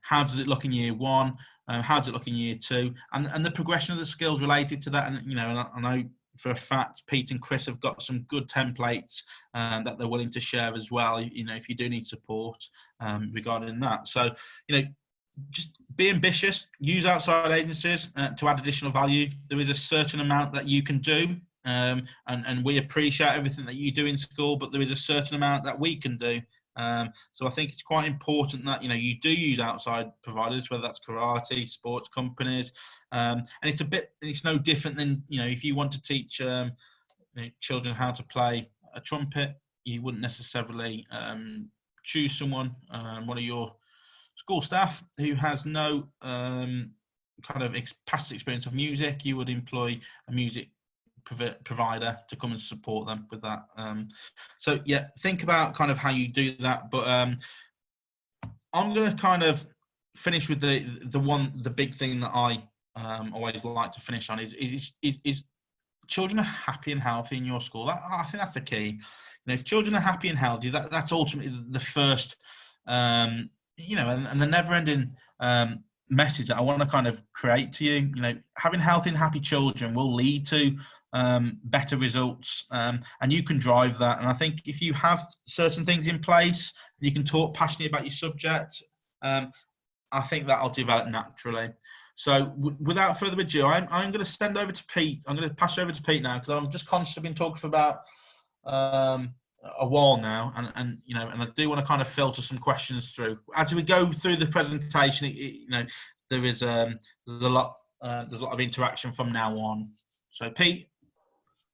S3: how does it look in year 1? How does it look in year 2? And the progression of the skills related to that. And, I know for a fact, Pete and Chris have got some good templates that they're willing to share as well, if you do need support regarding that. So, just be ambitious, use outside agencies to add additional value. There is a certain amount that you can do, and we appreciate everything that you do in school, but there is a certain amount that we can do. So I think it's quite important that you do use outside providers, whether that's karate, sports companies, and it's no different than if you want to teach children how to play a trumpet, you wouldn't necessarily choose someone, one of your school staff who has no kind of past experience of music. You would employ a music provider to come and support them with that. So yeah, think about kind of how you do that. But I'm going to kind of finish with the big thing that I always like to finish on is children are happy and healthy in your school. I think that's the key. You know, if children are happy and healthy, that's ultimately the first, you know, and the never-ending message that I want to kind of create to you. You know, having healthy and happy children will lead to better results, and you can drive that. And I think if you have certain things in place, you can talk passionately about your subject. I think that'll develop naturally. So without further ado, I'm going to send over to Pete. I'm going to pass over to Pete now, because I'm just conscious I've been talking for about a while now, and you know, and I do want to kind of filter some questions through as we go through the presentation. You know, there's a lot of interaction from now on. So Pete.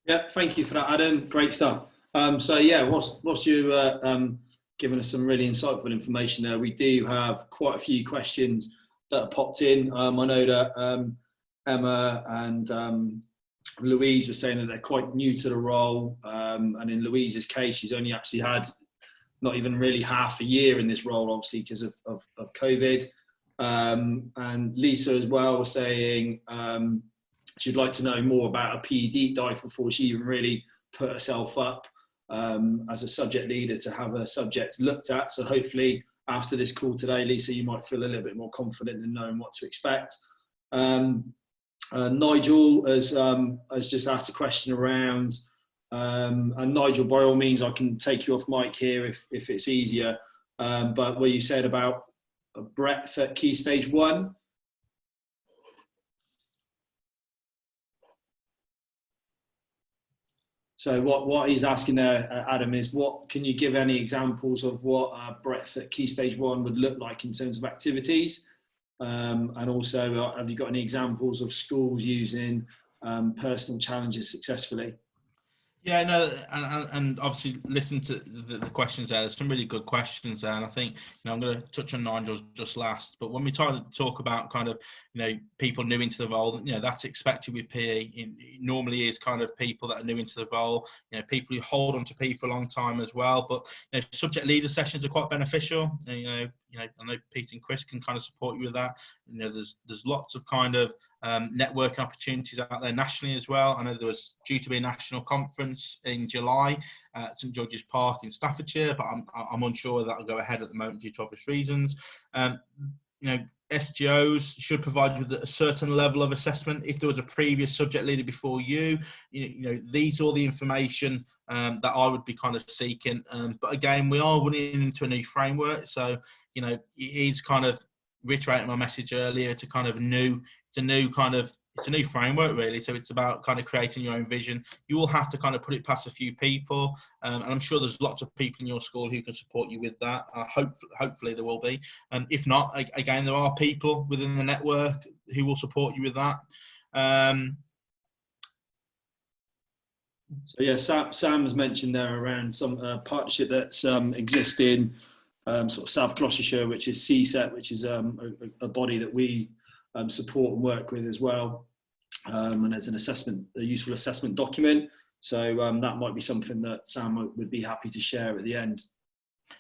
S1: Yeah, thank you for that, Adam. Great stuff. So yeah, whilst you giving us some really insightful information there, we do have quite a few questions that have popped in. I know that Emma and Louise were saying that they're quite new to the role, and in Louise's case, she's only actually had not even really half a year in this role, obviously because of COVID. And Lisa as well was saying she'd like to know more about a PE deep dive before she even really put herself up as a subject leader to have her subjects looked at. So hopefully after this call today, Lisa, you might feel a little bit more confident in knowing what to expect. Nigel has just asked a question around, and Nigel, by all means, I can take you off mic here if it's easier, but what you said about breadth at Key Stage 1. So what he's asking there, Adam, is can you give any examples of what breadth at Key Stage 1 would look like in terms of activities? And also, have you got any examples of schools using personal challenges successfully?
S3: Yeah, no, and obviously listen to the questions there. There's some really good questions there, and I think, you know, I'm going to touch on Nigel's just last. But when we talk about kind of, you know, people new into the role, you know, that's expected with PE. It normally is kind of people that are new into the role, you know, people who hold on to PE for a long time as well. But, you know, subject leader sessions are quite beneficial. And, you know, I know Pete and Chris can kind of support you with that. You know, there's lots of kind of networking opportunities out there nationally as well. I know there was due to be a national conference in July at St George's Park in Staffordshire, but I'm unsure whether that'll go ahead at the moment due to obvious reasons. You know, SGOs should provide you with a certain level of assessment. If there was a previous subject leader before you, you know, these are all the information that I would be kind of seeking. But again, we are running into a new framework, so you know, it is kind of reiterating my message earlier to kind of it's a new framework really. So it's about kind of creating your own vision. You will have to kind of put it past a few people, and I'm sure there's lots of people in your school who can support you with that. Hopefully there will be. If not, again, there are people within the network who will support you with that.
S1: So yeah, Sam has mentioned there around some partnership that's existing. Sort of South Gloucestershire, which is CSET, which is a body that we support and work with as well, and there's a useful assessment document. So that might be something that Sam would be happy to share at the end.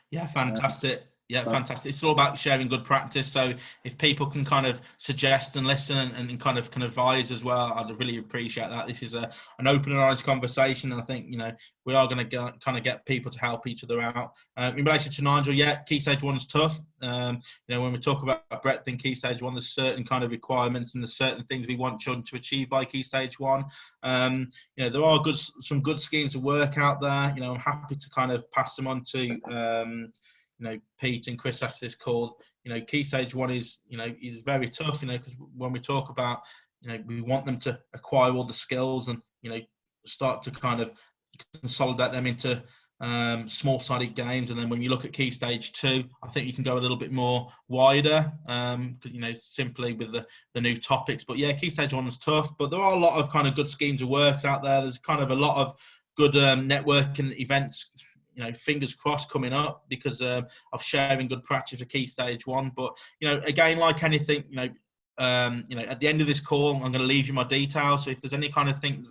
S3: Yeah, fantastic. Fantastic. It's all about sharing good practice. So if people can kind of suggest and listen and kind of can advise as well, I'd really appreciate that. This is an open and honest conversation, and I think, you know, we are going to kind of get people to help each other out. In relation to Nigel, yeah, Key Stage 1 is tough. You know, when we talk about breadth in Key Stage 1, there's certain kind of requirements and there's certain things we want children to achieve by Key Stage 1. You know, there are some good schemes of work out there. You know, I'm happy to kind of pass them on to you know, Pete and Chris after this call. You know, Key Stage 1 is very tough, you know, because when we talk about, you know, we want them to acquire all the skills and, you know, start to kind of consolidate them into small-sided games. And then when you look at Key Stage 2, I think you can go a little bit more wider, you know, simply with the new topics. But yeah, Key Stage 1 is tough, but there are a lot of kind of good schemes of works out there. There's kind of a lot of good networking events, you know, fingers crossed, coming up because of sharing good practice for Key Stage 1. But, you know, again, like anything, you know, at the end of this call, I'm going to leave you my details. So if there's any kind of thing,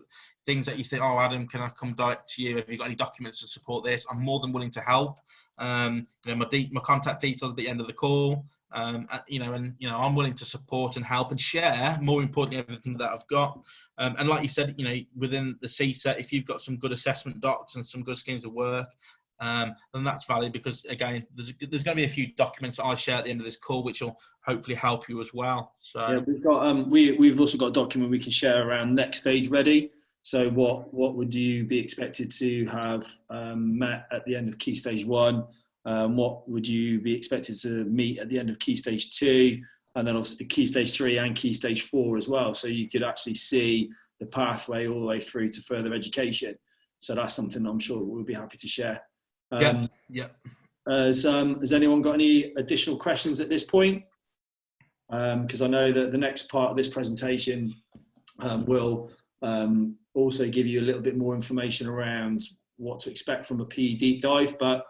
S3: things that you think, oh, Adam, can I come direct to you? Have you got any documents to support this? I'm more than willing to help. My contact details at the end of the call. I'm willing to support and help and share, more importantly, everything that I've got. And like you said, within the CSET, if you've got some good assessment docs and some good schemes of work, then that's valid, because again, there's going to be a few documents that I share at the end of this call, which will hopefully help you as well. So
S1: yeah, we've got we've also got a document we can share around next stage ready. So what would you be expected to have met at the end of Key Stage 1? What would you be expected to meet at the end of Key Stage 2? And then obviously Key Stage 3 and Key Stage 4 as well. So you could actually see the pathway all the way through to further education. So that's something I'm sure we'll be happy to share.
S3: Yeah.
S1: Has anyone got any additional questions at this point? Because I know that the next part of this presentation will also give you a little bit more information around what to expect from a PE deep dive, but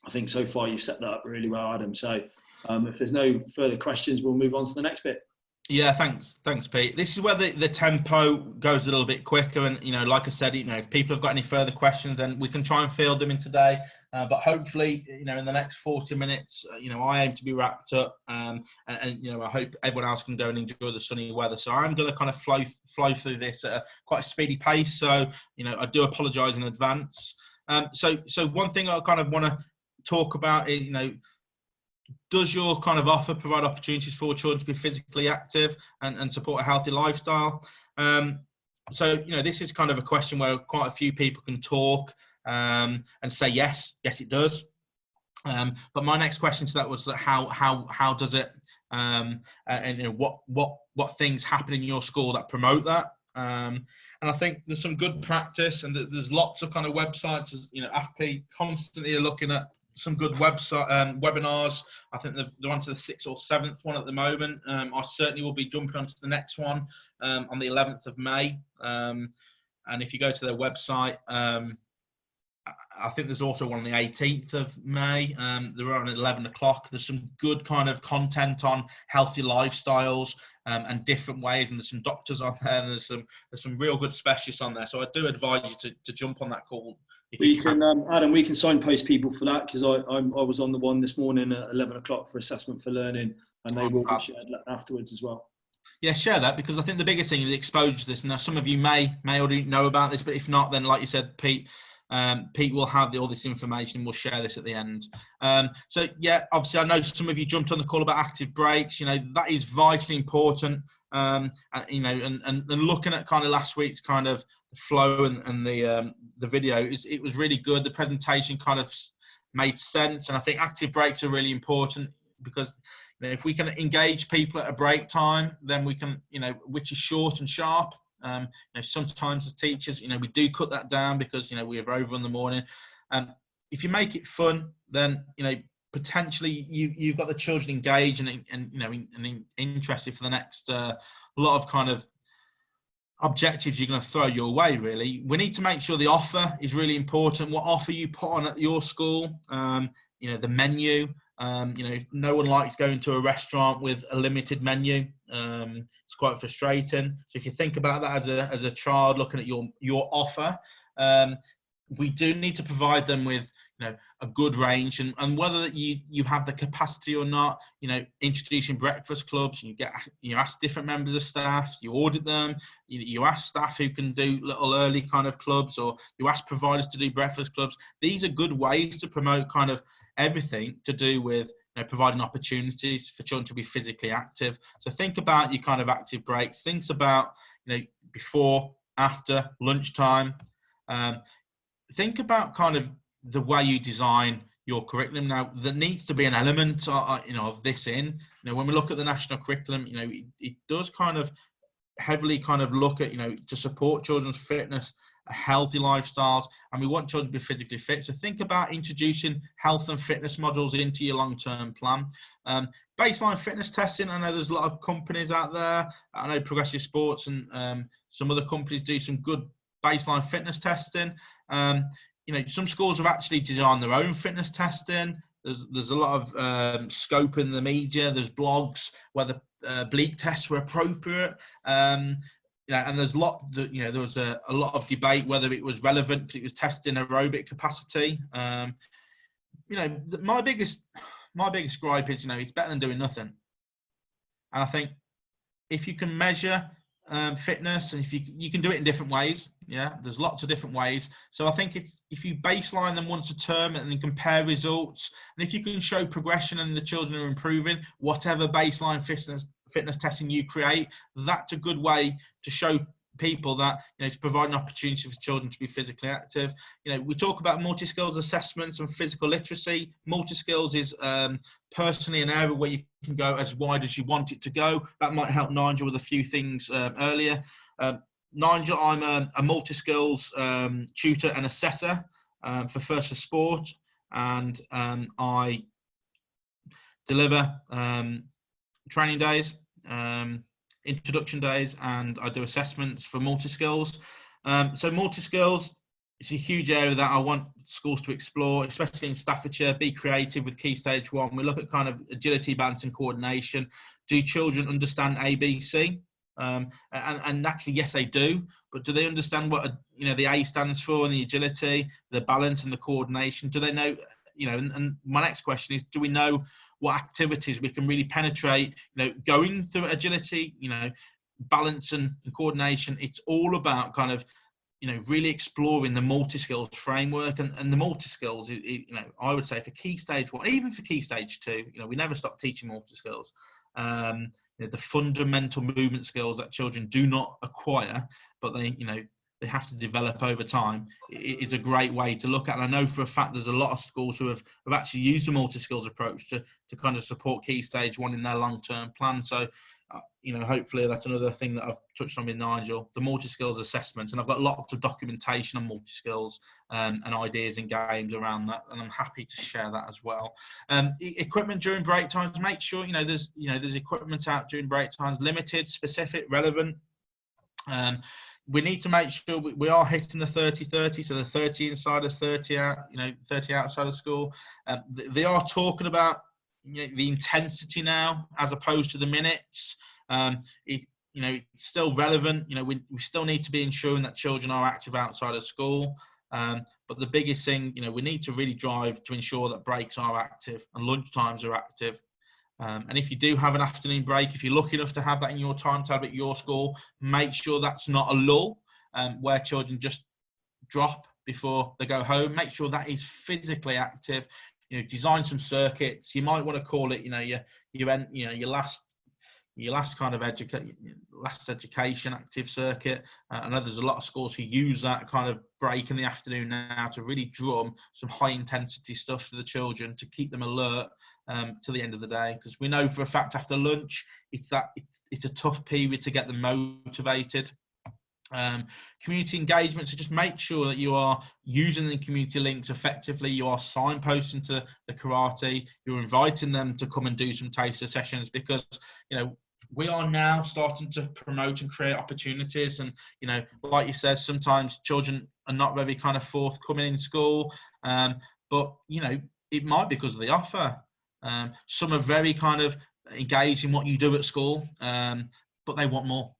S1: I think so far you've set that up really well, Adam. So if there's no further questions, we'll move on to the next bit.
S3: Yeah, thanks, Pete. This is where the tempo goes a little bit quicker, and like I said, if people have got any further questions, then we can try and field them in today. But hopefully, in the next 40 minutes, I aim to be wrapped up, and I hope everyone else can go and enjoy the sunny weather. So I'm going to kind of flow through this at quite a speedy pace. So I do apologise in advance. So one thing I kind of want to talk about is, does your kind of offer provide opportunities for children to be physically active and support a healthy lifestyle? So this is kind of a question where quite a few people can talk and say yes, it does. But my next question to that was that how does it, and what things happen in your school that promote that? And I think there's some good practice, and there's lots of kind of websites. AFP constantly are looking at some good website webinars. I think they're on to the 6th or 7th one at the moment. I certainly will be jumping onto the next one on the 11th of May. And if you go to their website, I think there's also one on the 18th of May. They're on at 11 o'clock. There's some good kind of content on healthy lifestyles and different ways, and there's some doctors on there, and there's some real good specialists on there. So I do advise you to jump on that call.
S1: Adam, we can signpost people for that, because I was on the one this morning at 11 o'clock for Assessment for Learning, and they will be shared afterwards as well.
S3: Yeah, share that, because I think the biggest thing is exposure to this. Now, some of you may already know about this, but if not, then like you said, Pete will have all this information, and we'll share this at the end. So yeah, obviously I know some of you jumped on the call about active breaks. That is vitally important. And looking at kind of last week's kind of flow and the video, it was really good. The presentation kind of made sense, and I think active breaks are really important, because if we can engage people at a break time, then we can, which is short and sharp. Sometimes as teachers, we do cut that down because we're over in the morning. If you make it fun, then potentially you've got the children engaged and interested for the next lot of kind of objectives you're going to throw your way. Really, we need to make sure the offer is really important. What offer you put on at your school, the menu. No one likes going to a restaurant with a limited menu. It's quite frustrating. So if you think about that as a child looking at your offer, we do need to provide them with a good range, and whether you have the capacity or not, introducing breakfast clubs, you ask different members of staff, you audit them, you ask staff who can do little early kind of clubs, or you ask providers to do breakfast clubs. These are good ways to promote kind of everything to do with providing opportunities for children to be physically active. So think about your kind of active breaks. Think about before, after, lunchtime. Think about kind of the way you design your curriculum. Now, there needs to be an element of this in. When we look at the national curriculum, it does kind of heavily kind of look at to support children's fitness, healthy lifestyles, and we want children to be physically fit. So think about introducing health and fitness modules into your long-term plan. Baseline fitness testing, I know there's a lot of companies out there. I know Progressive Sports and some other companies do some good baseline fitness testing. Some schools have actually designed their own fitness testing. There's a lot of scope in the media. There's blogs where the bleep tests were appropriate. and there's there was a lot of debate whether it was relevant because it was testing aerobic capacity. My biggest gripe is, it's better than doing nothing. And I think if you can measure fitness, and if you can do it in different ways, there's lots of different ways. So I think if you baseline them once a term and then compare results, and if you can show progression and the children are improving, whatever baseline fitness testing you create, that's a good way to show people that, to provide an opportunity for children to be physically active. We talk about multi-skills assessments and physical literacy. Multi-skills is personally an area where you can go as wide as you want it to go. That might help Nigel with a few things earlier. Nigel, I'm a multi-skills tutor and assessor for First for Sport, and I deliver training days, introduction days, and I do assessments for multi-skills. So multi-skills, it's a huge area that I want schools to explore, especially in Staffordshire. Be creative with Key Stage 1. We look at kind of agility, balance and coordination. Do children understand ABC? And naturally, yes, they do. But do they understand what the A stands for, and the agility, the balance and the coordination? Do they know? And my next question is, do we know what activities we can really penetrate, going through agility, balance and coordination? It's all about kind of, really exploring the multi-skills framework, and the multi-skills, I would say for Key Stage 1, even for Key Stage 2, we never stop teaching multi-skills. The fundamental movement skills that children do not acquire, but they have to develop over time, is a great way to look at. And I know for a fact there's a lot of schools who have actually used the multi-skills approach to kind of support Key Stage 1 in their long-term plan. So, hopefully that's another thing that I've touched on with Nigel, the multi-skills assessments. And I've got lots of documentation on multi-skills and ideas and games around that, and I'm happy to share that as well. Equipment during break times, make sure, there's equipment out during break times, limited, specific, relevant. We need to make sure we are hitting the 30-30, so the 30 inside of 30 out, 30 outside of school. They are talking about the intensity now as opposed to the minutes. It's still relevant. We still need to be ensuring that children are active outside of school. But the biggest thing, we need to really drive to ensure that breaks are active and lunch times are active. And if you do have an afternoon break, if you're lucky enough to have that in your timetable at your school, make sure that's not a lull where children just drop before they go home. Make sure that is physically active. Design some circuits. You might want to call it, your last kind of education active circuit. I know there's a lot of schools who use that kind of break in the afternoon now to really drum some high intensity stuff to the children to keep them alert to the end of the day, because we know for a fact after lunch it's a tough period to get them motivated. Community engagement, so just make sure that you are using the community links effectively. You are signposting to the karate, you're inviting them to come and do some taster sessions, because we are now starting to promote and create opportunities. And like you said, sometimes children are not very kind of forthcoming in school, but it might be because of the offer. Some are very kind of engaged in what you do at school, but they want more.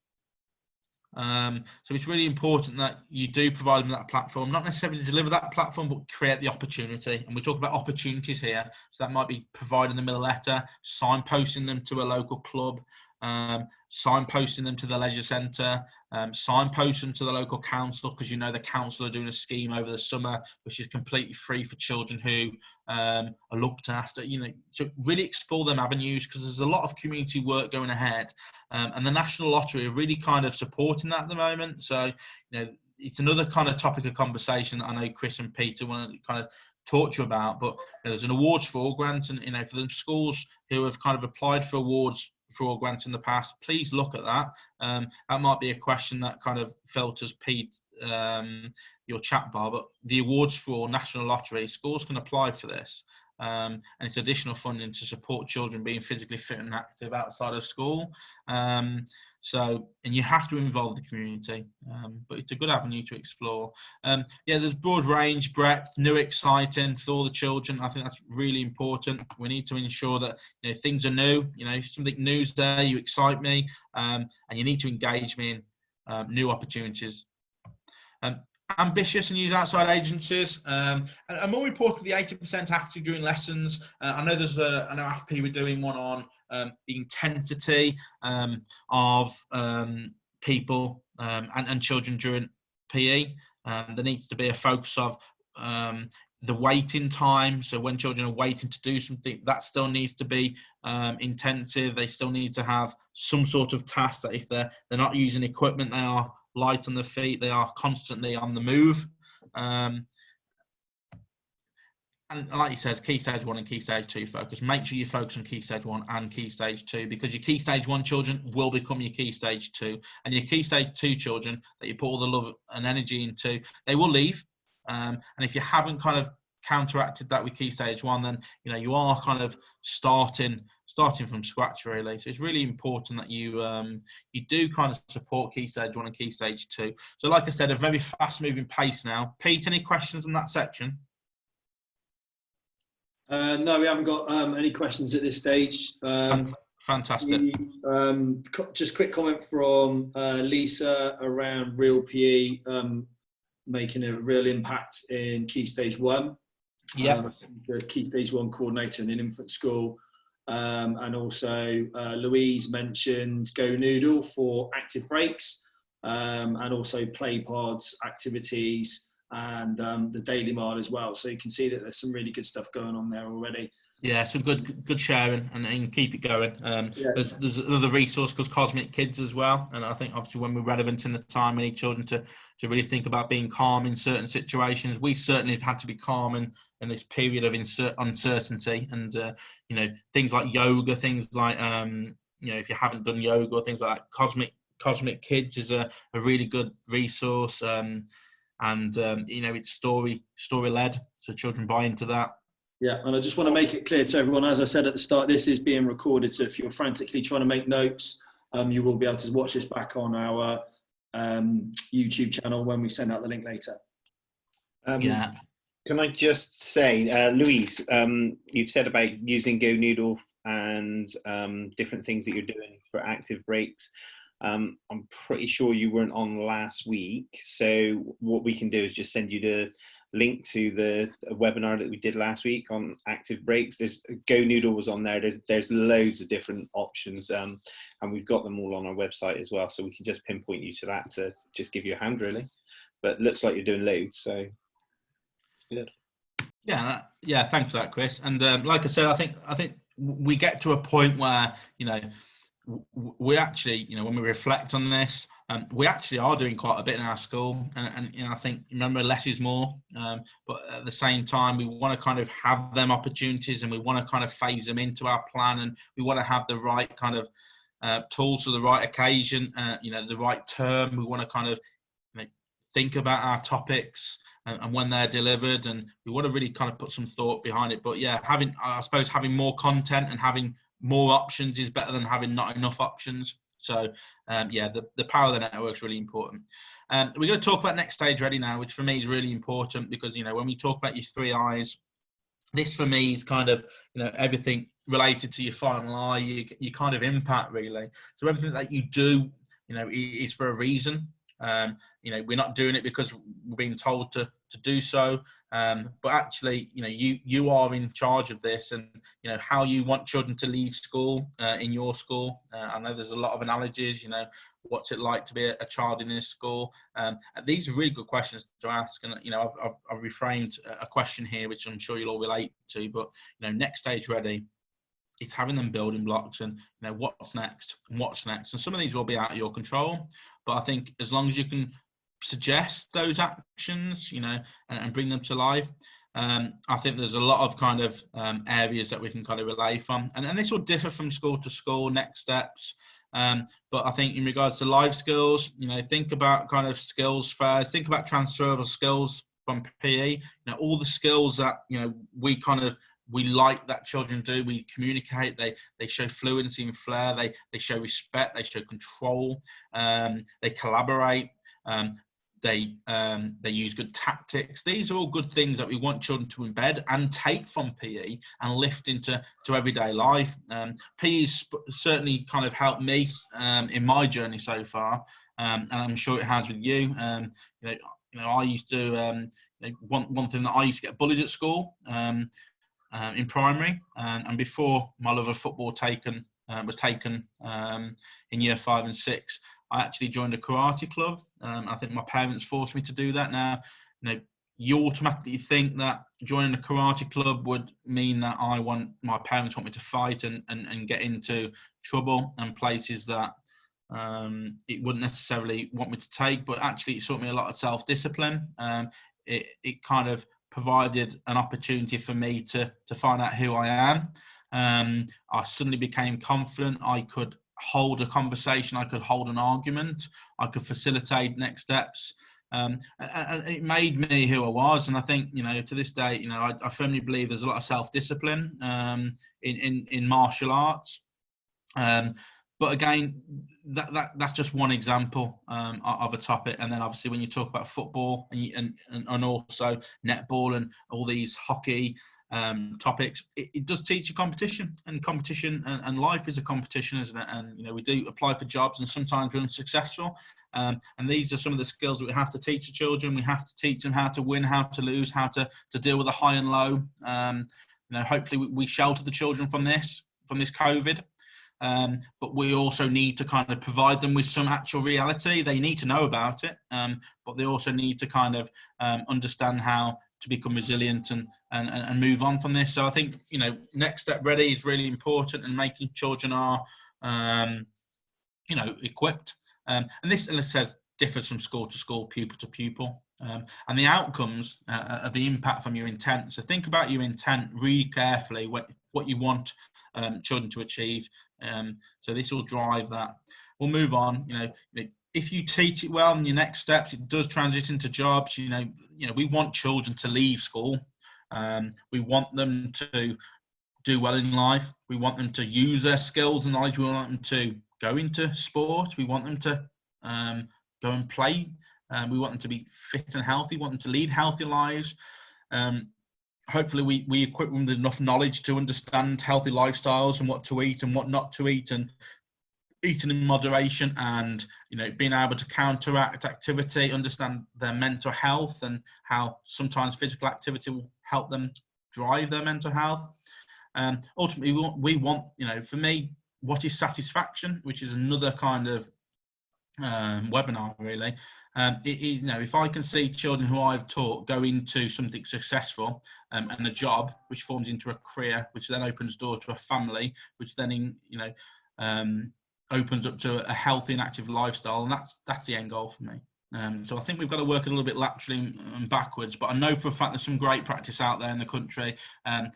S3: So it's really important that you do provide them that platform, not necessarily deliver that platform, but create the opportunity. And we talk about opportunities here, so that might be providing them with a letter, signposting them to a local club, signposting them to the leisure centre, signposting them to the local council, because the council are doing a scheme over the summer which is completely free for children who are looked after. So really explore them avenues, because there's a lot of community work going ahead, and the National Lottery are really kind of supporting that at the moment. So it's another kind of topic of conversation that I know Chris and Peter want to kind of talk to you about. But there's an awards for all grant, and for the schools who have kind of applied for awards for all grants in the past, please look at that. That might be a question that kind of filters Pete your chat bar, but the awards for National Lottery, schools can apply for this, and it's additional funding to support children being physically fit and active outside of school. And you have to involve the community, but it's a good avenue to explore. There's broad range, breadth, new, exciting for all the children. I think that's really important. We need to ensure that things are new. Something new's there, you excite me, and you need to engage me in. new opportunities. Ambitious and use outside agencies, and more importantly, 80% active during lessons. I know there's I know AFP we're doing one on the intensity of people and children during PE. There needs to be a focus of the waiting time. So when children are waiting to do something, that still needs to be intensive. They still need to have some sort of task that if they're not using equipment, they are light on their feet, they are constantly on the move. And like he says, Key Stage 1 and Key Stage 2 focus. Make sure you focus on Key Stage 1 and Key Stage 2, because your Key Stage 1 children will become your Key Stage 2. And your Key Stage 2 children that you put all the love and energy into, they will leave. And if you haven't kind of counteracted that with Key Stage 1, then you are kind of starting from scratch, really. So it's really important that you do kind of support Key Stage 1 and Key Stage 2. So like I said, a very fast moving pace now. Pete, any questions on that section?
S1: No, we haven't got any questions at this stage.
S3: Fantastic.
S1: Just quick comment from Lisa around real PE making a real impact in Key Stage 1.
S3: Yeah.
S1: The Key Stage 1 coordinator in an infant school. And also Louise mentioned Go Noodle for active breaks, and also play pods, activities, and the Daily Mile as well. So you can see that there's some really good stuff going on there already.
S3: Yeah, some good sharing, and keep it going. There's another resource called Cosmic Kids as well, and I think obviously when we're relevant in the time, we need children to really think about being calm in certain situations. We certainly have had to be calm in this period of uncertainty, and things like yoga, things like if you haven't done yoga or things like that, Cosmic Kids is a really good resource, and it's story led, so children buy into that.
S1: Yeah, and I just want to make it clear to everyone, as I said at the start, this is being recorded, so if you're frantically trying to make notes, you will be able to watch this back on our YouTube channel when we send out the link later.
S2: Can I just say, Louise, you've said about using Go Noodle and different things that you're doing for active breaks. I'm pretty sure you weren't on last week, so what we can do is just send you the link to the webinar that we did last week on active breaks. There's Go Noodle was on there. There's loads of different options, and we've got them all on our website as well, so we can just pinpoint you to that to just give you a hand, really. But it looks like you're doing loads, so it's good.
S3: Yeah, thanks for that, Chris. And like I said, I think we get to a point where we actually, when we reflect on this, we actually are doing quite a bit in our school, and I think, remember, less is more, but at the same time we want to kind of have them opportunities, and we want to kind of phase them into our plan, and we want to have the right kind of tools for the right occasion, the right term. We want to kind of think about our topics and when they're delivered, and we want to really kind of put some thought behind it. But yeah, having more content and having more options is better than having not enough options. So the power of the network is really important. We're going to talk about next stage ready now, which for me is really important, because when we talk about your 3 I's, this for me is kind of everything related to your final I, your kind of impact, really. So everything that you do is for a reason. We're not doing it because we're being told to do so, but actually you are in charge of this, and how you want children to leave school in your school. I know there's a lot of analogies, what's it like to be a child in this school. These are really good questions to ask, and I've reframed a question here which I'm sure you'll all relate to. But next stage ready, it's having them building blocks, and what's next, and some of these will be out of your control, but I think as long as you can suggest those actions and bring them to life, I think there's a lot of kind of areas that we can kind of relay from, and this will differ from school to school, next steps, but I think in regards to life skills, think about kind of skills first, think about transferable skills from PE, all the skills that we like that children do. We communicate, they show fluency and flair, they show respect, they show control, they collaborate, they use good tactics. These are all good things that we want children to embed and take from PE and lift into everyday life. PE's certainly kind of helped me in my journey so far, and I'm sure it has with you. You know, I used to, one thing that I used to get bullied at school in primary, and before my love of football was taken in year 5 and 6, I actually joined a karate club. I think my parents forced me to do that. Now, you know, you automatically think that joining a karate club would mean that my parents want me to fight and get into trouble and places that it wouldn't necessarily want me to take, but actually it taught me a lot of self-discipline. It kind of provided an opportunity for me to find out who I am. I suddenly became confident. I could hold a conversation, I could hold an argument, I could facilitate next steps. And it made me who I was. And I think, you know, to this day, you know, I firmly believe there's a lot of self-discipline in martial arts. But again, that's just one example of a topic. And then obviously when you talk about football and also netball and all these hockey topics, it does teach you competition, and life is a competition, isn't it? And you know, we do apply for jobs and sometimes we're unsuccessful, and these are some of the skills that we have to teach the children. We have to teach them how to win, how to lose, how to deal with the high and low. You know, hopefully we shelter the children from this COVID. But we also need to kind of provide them with some actual reality. They need to know about it, but they also need to kind of understand how to become resilient and move on from this. So I think, you know, next step ready is really important, and making children are, you know, equipped. And this, as it says, differs from school to school, pupil to pupil. And the outcomes are the impact from your intent. So think about your intent really carefully, what you want children to achieve. So this will drive that. We'll move on. You know, if you teach it well in your next steps, it does transition to jobs. You know, we want children to leave school. We want them to do well in life. We want them to use their skills and knowledge. We want them to go into sport. We want them to go and play. We want them to be fit and healthy. We want them to lead healthy lives. Hopefully we equip them with enough knowledge to understand healthy lifestyles and what to eat and what not to eat, and eating in moderation, and, you know, being able to counteract activity, understand their mental health, and how sometimes physical activity will help them drive their mental health. Ultimately, we want, you know, for me, what is satisfaction, which is another kind of webinar really. You know, if I can see children who I've taught go into something successful, and a job which forms into a career, which then opens doors to a family, which then, you know, opens up to a healthy and active lifestyle, and that's the end goal for me. So I think we've got to work a little bit laterally and backwards, but I know for a fact there's some great practice out there in the country. And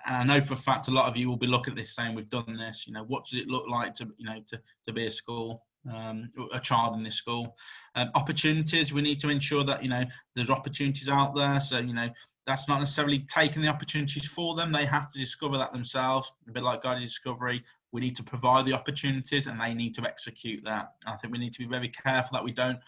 S3: I know for a fact a lot of you will be looking at this saying, we've done this, you know, what does it look like to, you know, to be a school, a child in this school? Opportunities, we need to ensure that, you know, there's opportunities out there. So, you know, that's not necessarily taking the opportunities for them. They have to discover that themselves. A bit like guided discovery, we need to provide the opportunities and they need to execute that. I think we need to be very careful that we don't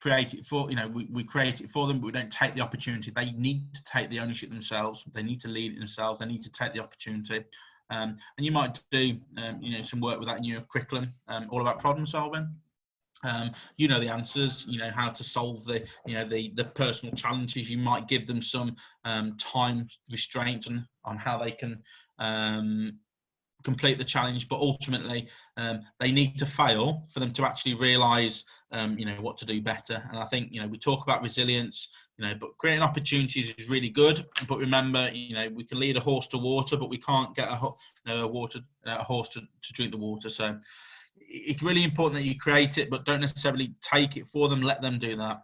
S3: create it for, you know, we create it for them, but we don't take the opportunity. They need to take the ownership themselves. They need to lead it themselves. They need to take the opportunity. And you might do, you know, some work with that in your curriculum, all about problem solving. You know the answers, you know how to solve the, you know, the personal challenges. You might give them some time restraint on how they can complete the challenge, but ultimately they need to fail for them to actually realize, you know, what to do better. And I think, you know, we talk about resilience, you know, but creating opportunities is really good. But remember, you know, we can lead a horse to water, but we can't get a horse to drink the water. So it's really important that you create it, but don't necessarily take it for them. Let them do that.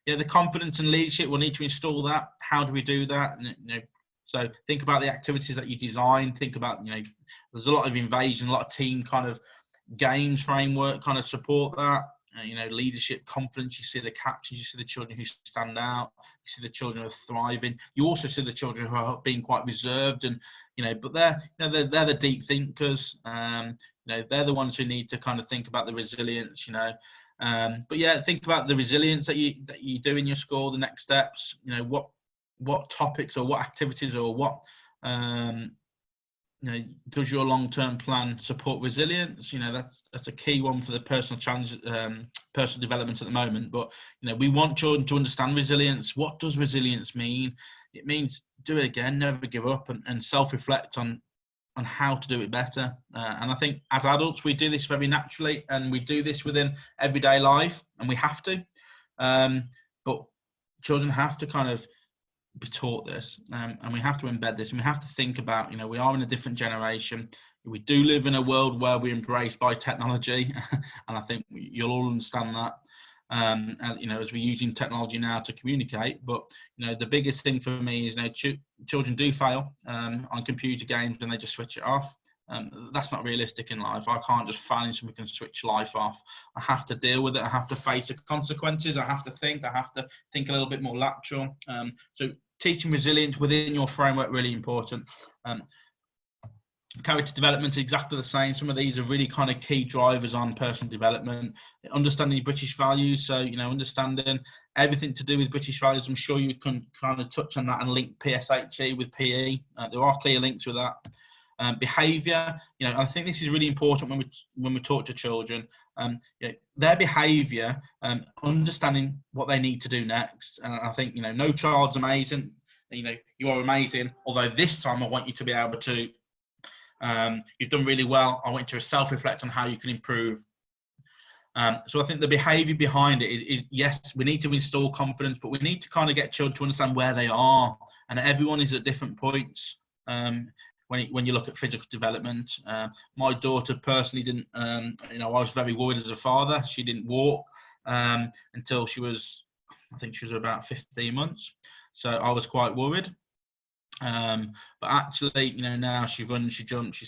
S3: Yeah, the confidence and leadership, we'll need to install that. How do we do that? And, you know, so think about the activities that you design. Think about, you know, there's a lot of invasion, a lot of team kind of games framework kind of support that. You know, leadership, confidence. You see the captains, you see the children who stand out, you see the children who are thriving. You also see the children who are being quite reserved, and, you know, but they're the deep thinkers. You know, they're the ones who need to kind of think about the resilience. You know, but yeah, think about the resilience that you do in your school. The next steps. You know, what topics or what activities or what does your long-term plan support resilience? That's a key one for the personal challenge, personal development at the moment. But we want children to understand resilience. What does resilience mean? It means do it again, never give up, and self-reflect on how to do it better. And I think as adults, we do this very naturally, and we do this within everyday life, and we have to. But children have to kind of be taught this, and we have to embed this, and we have to think about, we are in a different generation. We do live in a world where we're embraced by technology, and I think you'll all understand that. As we're using technology now to communicate, but the biggest thing for me is children do fail on computer games and they just switch it off. That's not realistic in life. I can't just fail in something and switch life off. I have to deal with it. I have to face the consequences. I have to think a little bit more lateral. So teaching resilience within your framework, really important. Character development is exactly the same. Some of these are really kind of key drivers on personal development. Understanding British values, so understanding everything to do with British values. I'm sure you can kind of touch on that and link PSHE with PE. There are clear links with that. Behaviour, I think this is really important when we talk to children. Their behaviour, understanding what they need to do next. And I think no child's amazing. You are amazing. Although this time I want you to be able to. You've done really well. I want you to self-reflect on how you can improve. So I think the behaviour behind it is yes, we need to install confidence, but we need to kind of get children to understand where they are, and everyone is at different points. When you look at physical development, my daughter personally didn't. I was very worried as a father. She didn't walk until I think she was about 15 months. So I was quite worried. But actually, now she runs, she jumps,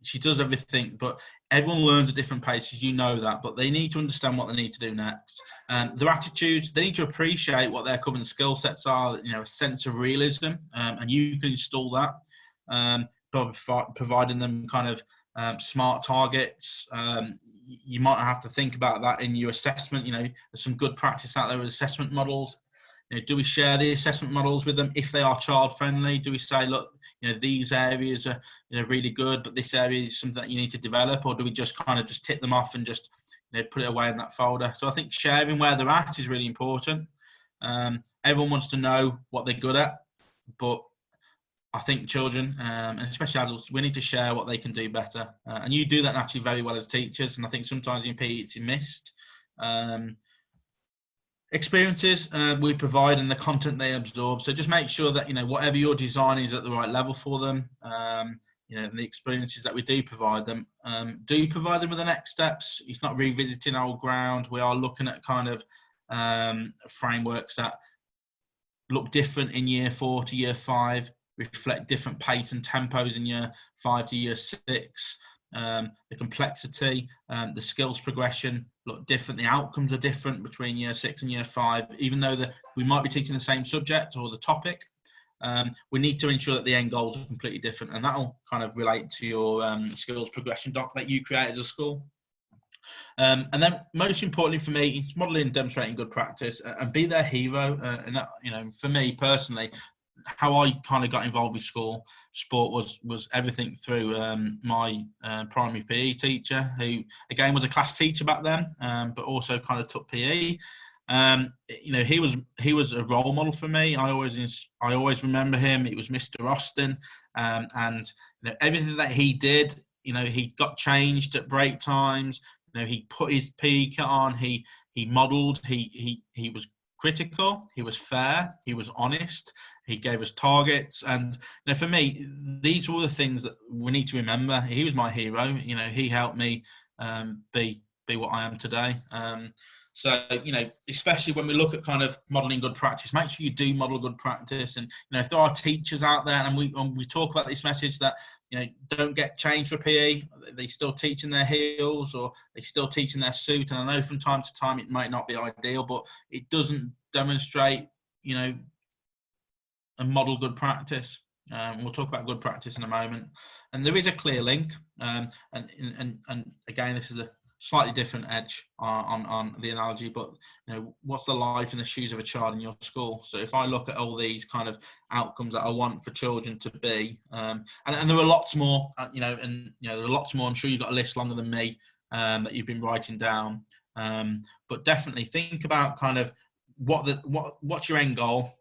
S3: she does everything, but everyone learns at different paces, that, but they need to understand what they need to do next. Their attitudes, they need to appreciate what their current skill sets are, a sense of realism, and you can install that, providing them kind of smart targets. You might have to think about that in your assessment. There's some good practice out there with assessment models. Do we share the assessment models with them if they are child friendly? Do we say, look, these areas are really good, but this area is something that you need to develop, or do we just kind of just tick them off and just put it away in that folder? So I think sharing where they're at is really important. Everyone wants to know what they're good at, but I think children, and especially adults, we need to share what they can do better. And you do that naturally very well as teachers, and I think sometimes in PE it's missed. Experiences we provide and the content they absorb. So just make sure that whatever your design is at the right level for them. And the experiences that we do provide them with the next steps. It's not revisiting old ground. We are looking at kind of frameworks that look different in year 4 to year 5, reflect different pace and tempos in year 5 to year 6. The complexity, the skills progression look different. The outcomes are different between year 6 and year 5, even though we might be teaching the same subject or the topic. We need to ensure that the end goals are completely different, and that'll kind of relate to your skills progression doc that you create as a school. And then most importantly for me, it's modelling and demonstrating good practice, and be their hero. And that, for me personally, how I kind of got involved with sport was everything through my primary PE teacher, who again was a class teacher back then, but also kind of took PE. He was a role model for me. I always remember him. It was Mr. Austin, and everything that he did. He got changed at break times. He put his PE kit on. He modelled. He was critical. He was fair. He was honest. He gave us targets, and for me, these are all the things that we need to remember. He was my hero. He helped me be what I am today. So especially when we look at kind of modelling good practice, make sure you do model good practice. And if there are teachers out there, and we talk about this message that don't get changed for PE, they still teach in their heels or they still teach in their suit. And I know from time to time it might not be ideal, but it doesn't demonstrate and model good practice. We'll talk about good practice in a moment. And there is a clear link. And again, this is slightly different edge on the analogy, but what's the life in the shoes of a child in your school? So if I look at all these kind of outcomes that I want for children to be, and there are lots more, there are lots more. I'm sure you've got a list longer than me that you've been writing down, but definitely think about kind of what's your end goal,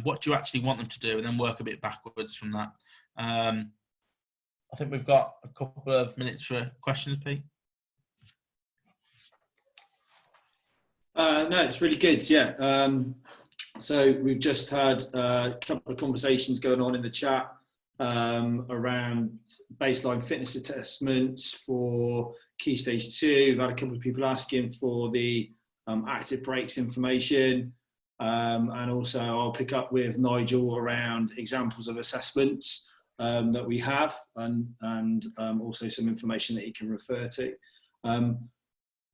S3: what do you actually want them to do, and then work a bit backwards from that. I think we've got a couple of minutes for questions, Pete.
S1: No, it's really good. Yeah. So we've just had a couple of conversations going on in the chat around baseline fitness assessments for Key Stage 2. We've had a couple of people asking for the active breaks information. And also I'll pick up with Nigel around examples of assessments that we have, and also some information that you can refer to.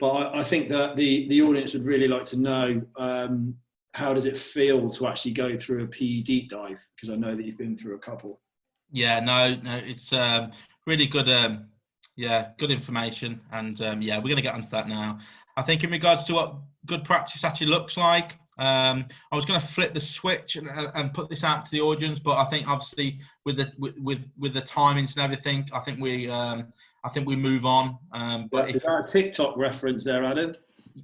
S1: But I think that the audience would really like to know, how does it feel to actually go through a PE deep dive? Because I know that you've been through a couple.
S3: Yeah, no, it's really good. Good information, and we're going to get onto that now. I think in regards to what good practice actually looks like, I was going to flip the switch and put this out to the audience, but I think obviously with the timings and everything, I think we move on. But
S1: is that a TikTok reference there, Adam?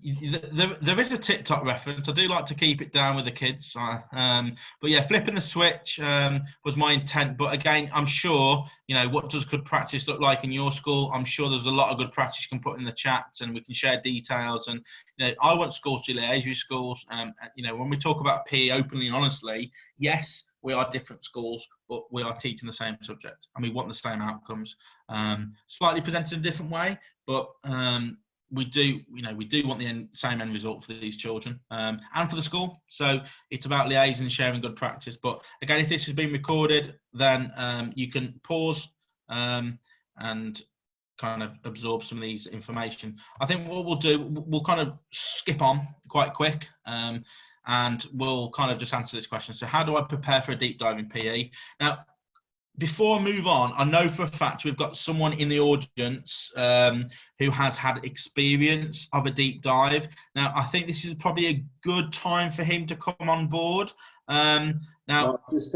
S3: There is a TikTok reference. I do like to keep it down with the kids. But yeah, flipping the switch was my intent. But again, I'm sure, what does good practice look like in your school? I'm sure there's a lot of good practice you can put in the chat, and we can share details. And, I want schools to liaise with schools. When we talk about PE openly and honestly, yes, we are different schools, but we are teaching the same subject and we want the same outcomes. Slightly presented in a different way, but we do want the same end result for these children and for the school. So it's about liaising and sharing good practice. But again, if this has been recorded, then you can pause and kind of absorb some of these information. I think what we'll do, we'll kind of skip on quite quick and we'll kind of just answer this question. So how do I prepare for a deep dive in PE? Now, before I move on, I know for a fact we've got someone in the audience who has had experience of a deep dive. Now, I think this is probably a good time for him to come on board. Now,
S1: I'll just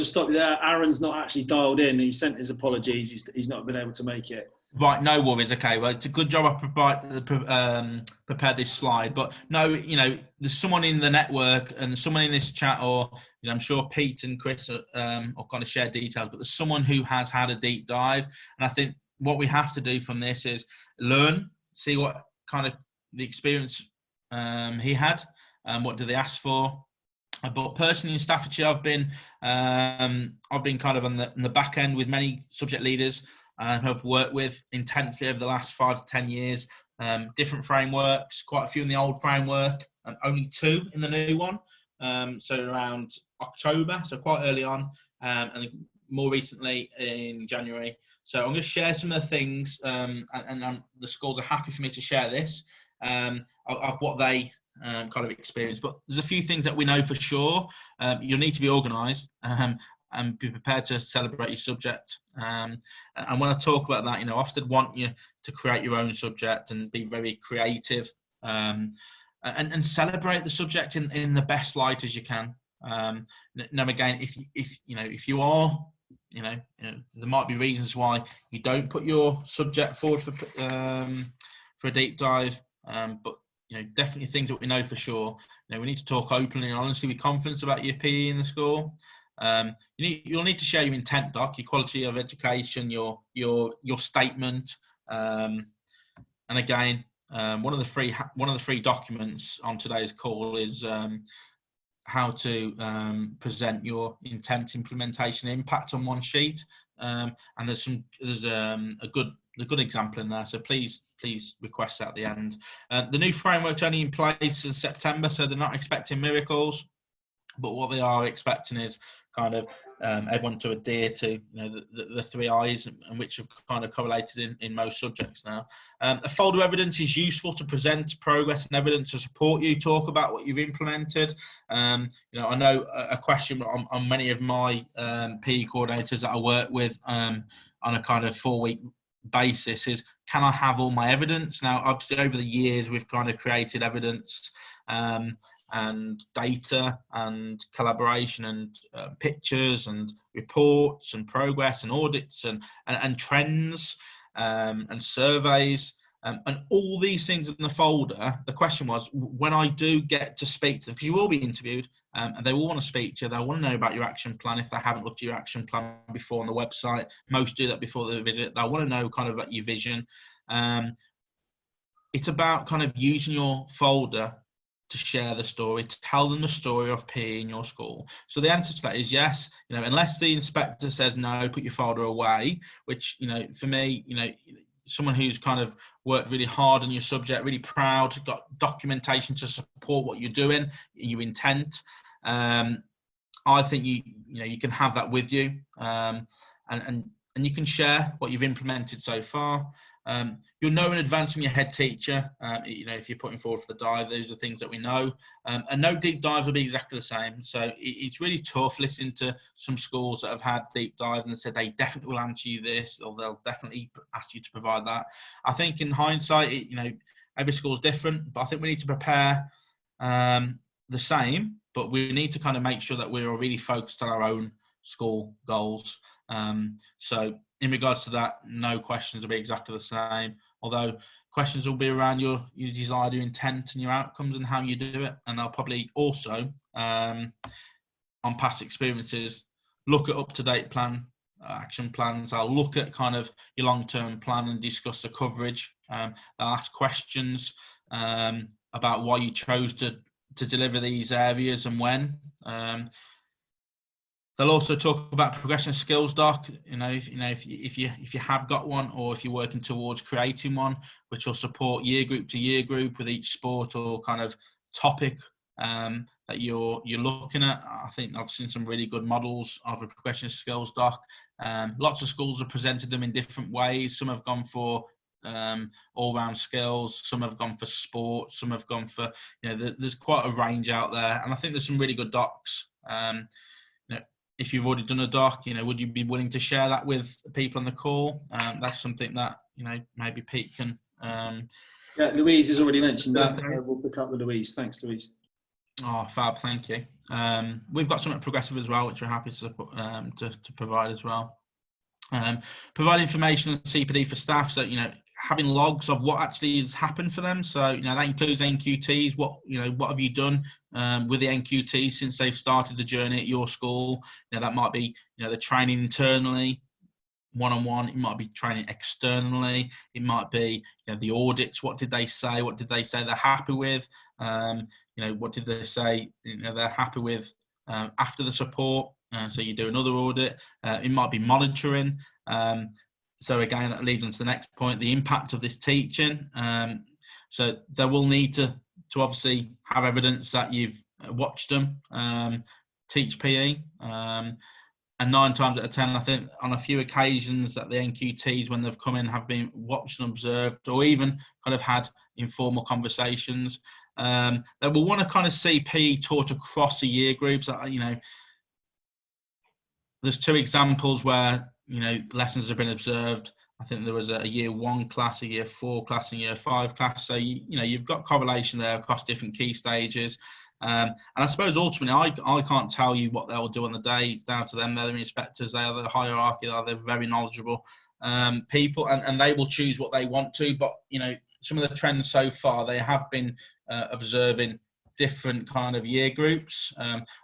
S1: stop you there. Aaron's not actually dialed in. He sent his apologies. He's not been able to make it.
S3: Right, no worries. Okay, well, it's a good job I prepared this slide. But no, there's someone in the network and someone in this chat, or I'm sure Pete and Chris are going to share details. But there's someone who has had a deep dive, and I think what we have to do from this is learn, see what kind of the experience he had, what do they ask for. But personally in Staffordshire, I've been kind of on the back end with many subject leaders. Have worked with intensely over the last 5 to 10 years, different frameworks, quite a few in the old framework, and only 2 in the new one. So around October, so quite early on, and more recently in January. So I'm going to share some of the things, and the schools are happy for me to share this, of what they kind of experience. But there's a few things that we know for sure. You'll need to be organised. And be prepared to celebrate your subject. And when I talk about that, I often want you to create your own subject and be very creative, and celebrate the subject in the best light as you can. Now again, if you are, there might be reasons why you don't put your subject forward for a deep dive, but definitely things that we know for sure. We need to talk openly and honestly with confidence about your PE in the school. You'll need to share your intent doc, your quality of education, your statement, and again, one of the free documents on today's call is how to present your intent, implementation, impact on one sheet, and there's a good example in there. So please request that at the end. The new framework's only in place in September, so they're not expecting miracles. But what they are expecting is kind of everyone to adhere to the 3 I's, and which have kind of correlated in most subjects now. A folder of evidence is useful to present progress and evidence to support you talk about what you've implemented. I know a question on many of my PE coordinators that I work with on a kind of 4-week basis is, can I have all my evidence? Now, obviously, over the years, we've kind of created evidence and data and collaboration and pictures and reports and progress and audits and trends and surveys. And all these things in the folder. The question was, when I do get to speak to them, because you will be interviewed, and they will want to speak to you, they'll want to know about your action plan if they haven't looked at your action plan before on the website. Most do that before the visit. They'll want to know kind of like your vision. It's about kind of using your folder to share the story, to tell them the story of PE in your school. So the answer to that is yes. You know, unless the inspector says no, put your folder away, which, you know, for me, you know, someone who's kind of worked really hard on your subject, really proud, got documentation to support what you're doing, your intent. I think you can have that with you, and you can share what you've implemented so far. You'll know in advance from your head teacher, you know, if you're putting forward for the dive, those are things that we know. And no deep dives will be exactly the same. So it's really tough listening to some schools that have had deep dives and said they definitely will answer you this, or they'll definitely ask you to provide that. I think in hindsight, you know, every school's different, but I think we need to prepare the same, but we need to kind of make sure that we're really focused on our own school goals. So in regards to that, no questions will be exactly the same, although questions will be around your desire, your intent and your outcomes and how you do it. And they'll probably also, on past experiences, look at up-to-date action plans. I'll look at kind of your long-term plan and discuss the coverage. They'll ask questions about why you chose to deliver these areas and when. They'll also talk about progression skills doc. If you have got one, or if you're working towards creating one, which will support year group to year group with each sport or kind of topic that you're looking at. I think I've seen some really good models of a progression skills doc. Lots of schools have presented them in different ways. Some have gone for all-round skills, some have gone for sport, some have gone for, there's quite a range out there, and I think there's some really good docs. If you've already done a doc, would you be willing to share that with people on the call? That's something that maybe Pete can.
S1: Yeah, Louise has already mentioned that. We'll pick up with Louise. Thanks, Louise.
S3: Oh, fab, thank you. We've got something progressive as well, which we're happy to provide as well. Provide information on CPD for staff, so having logs of what actually has happened for them. So that includes NQTs. What have you done with the NQTs since they've started the journey at your school? That might be the training internally, one-on-one. It might be training externally. It might be the audits. What did they say? What did they say they're happy with? What did they say they're happy with after the support? So you do another audit. It might be monitoring. So again, that leads on to the next point, the impact of this teaching. So they will need to obviously have evidence that you've watched them teach PE. And 9 times out of 10, I think on a few occasions that the NQTs, when they've come in, have been watched and observed, or even kind of had informal conversations. They will want to kind of see PE taught across the year groups. There's 2 examples where lessons have been observed. I think there was a year 1 class, a year 4 class, and year 5 class. So you've got correlation there across different key stages. And I suppose ultimately I can't tell you what they'll do on the day. It's down to them. They're the inspectors. They are the hierarchy. They're very knowledgeable people, and they will choose what they want to. But some of the trends so far, they have been observing different kind of year groups,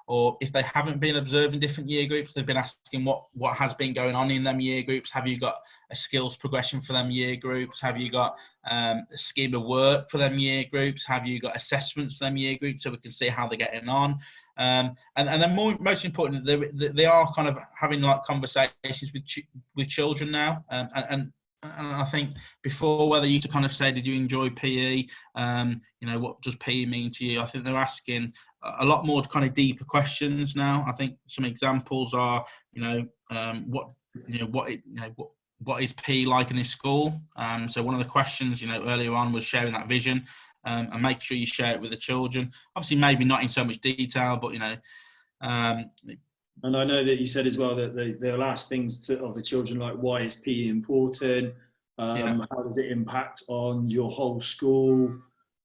S3: or if they haven't been observing different year groups, they've been asking what has been going on in them year groups. Have you got a skills progression for them year groups? Have you got a scheme of work for them year groups? Have you got assessments for them year groups, so we can see how they're getting on? And then most important, they are kind of having like conversations with children now, and I think before, whether you to kind of say, did you enjoy PE? What does PE mean to you? I think they're asking a lot more kind of deeper questions now. I think some examples are, what is PE like in this school? So one of the questions, earlier on was sharing that vision, and make sure you share it with the children. Obviously, maybe not in so much detail, but
S1: and I know that you said as well that they'll ask things of the children like, why is PE important? How does it impact on your whole school?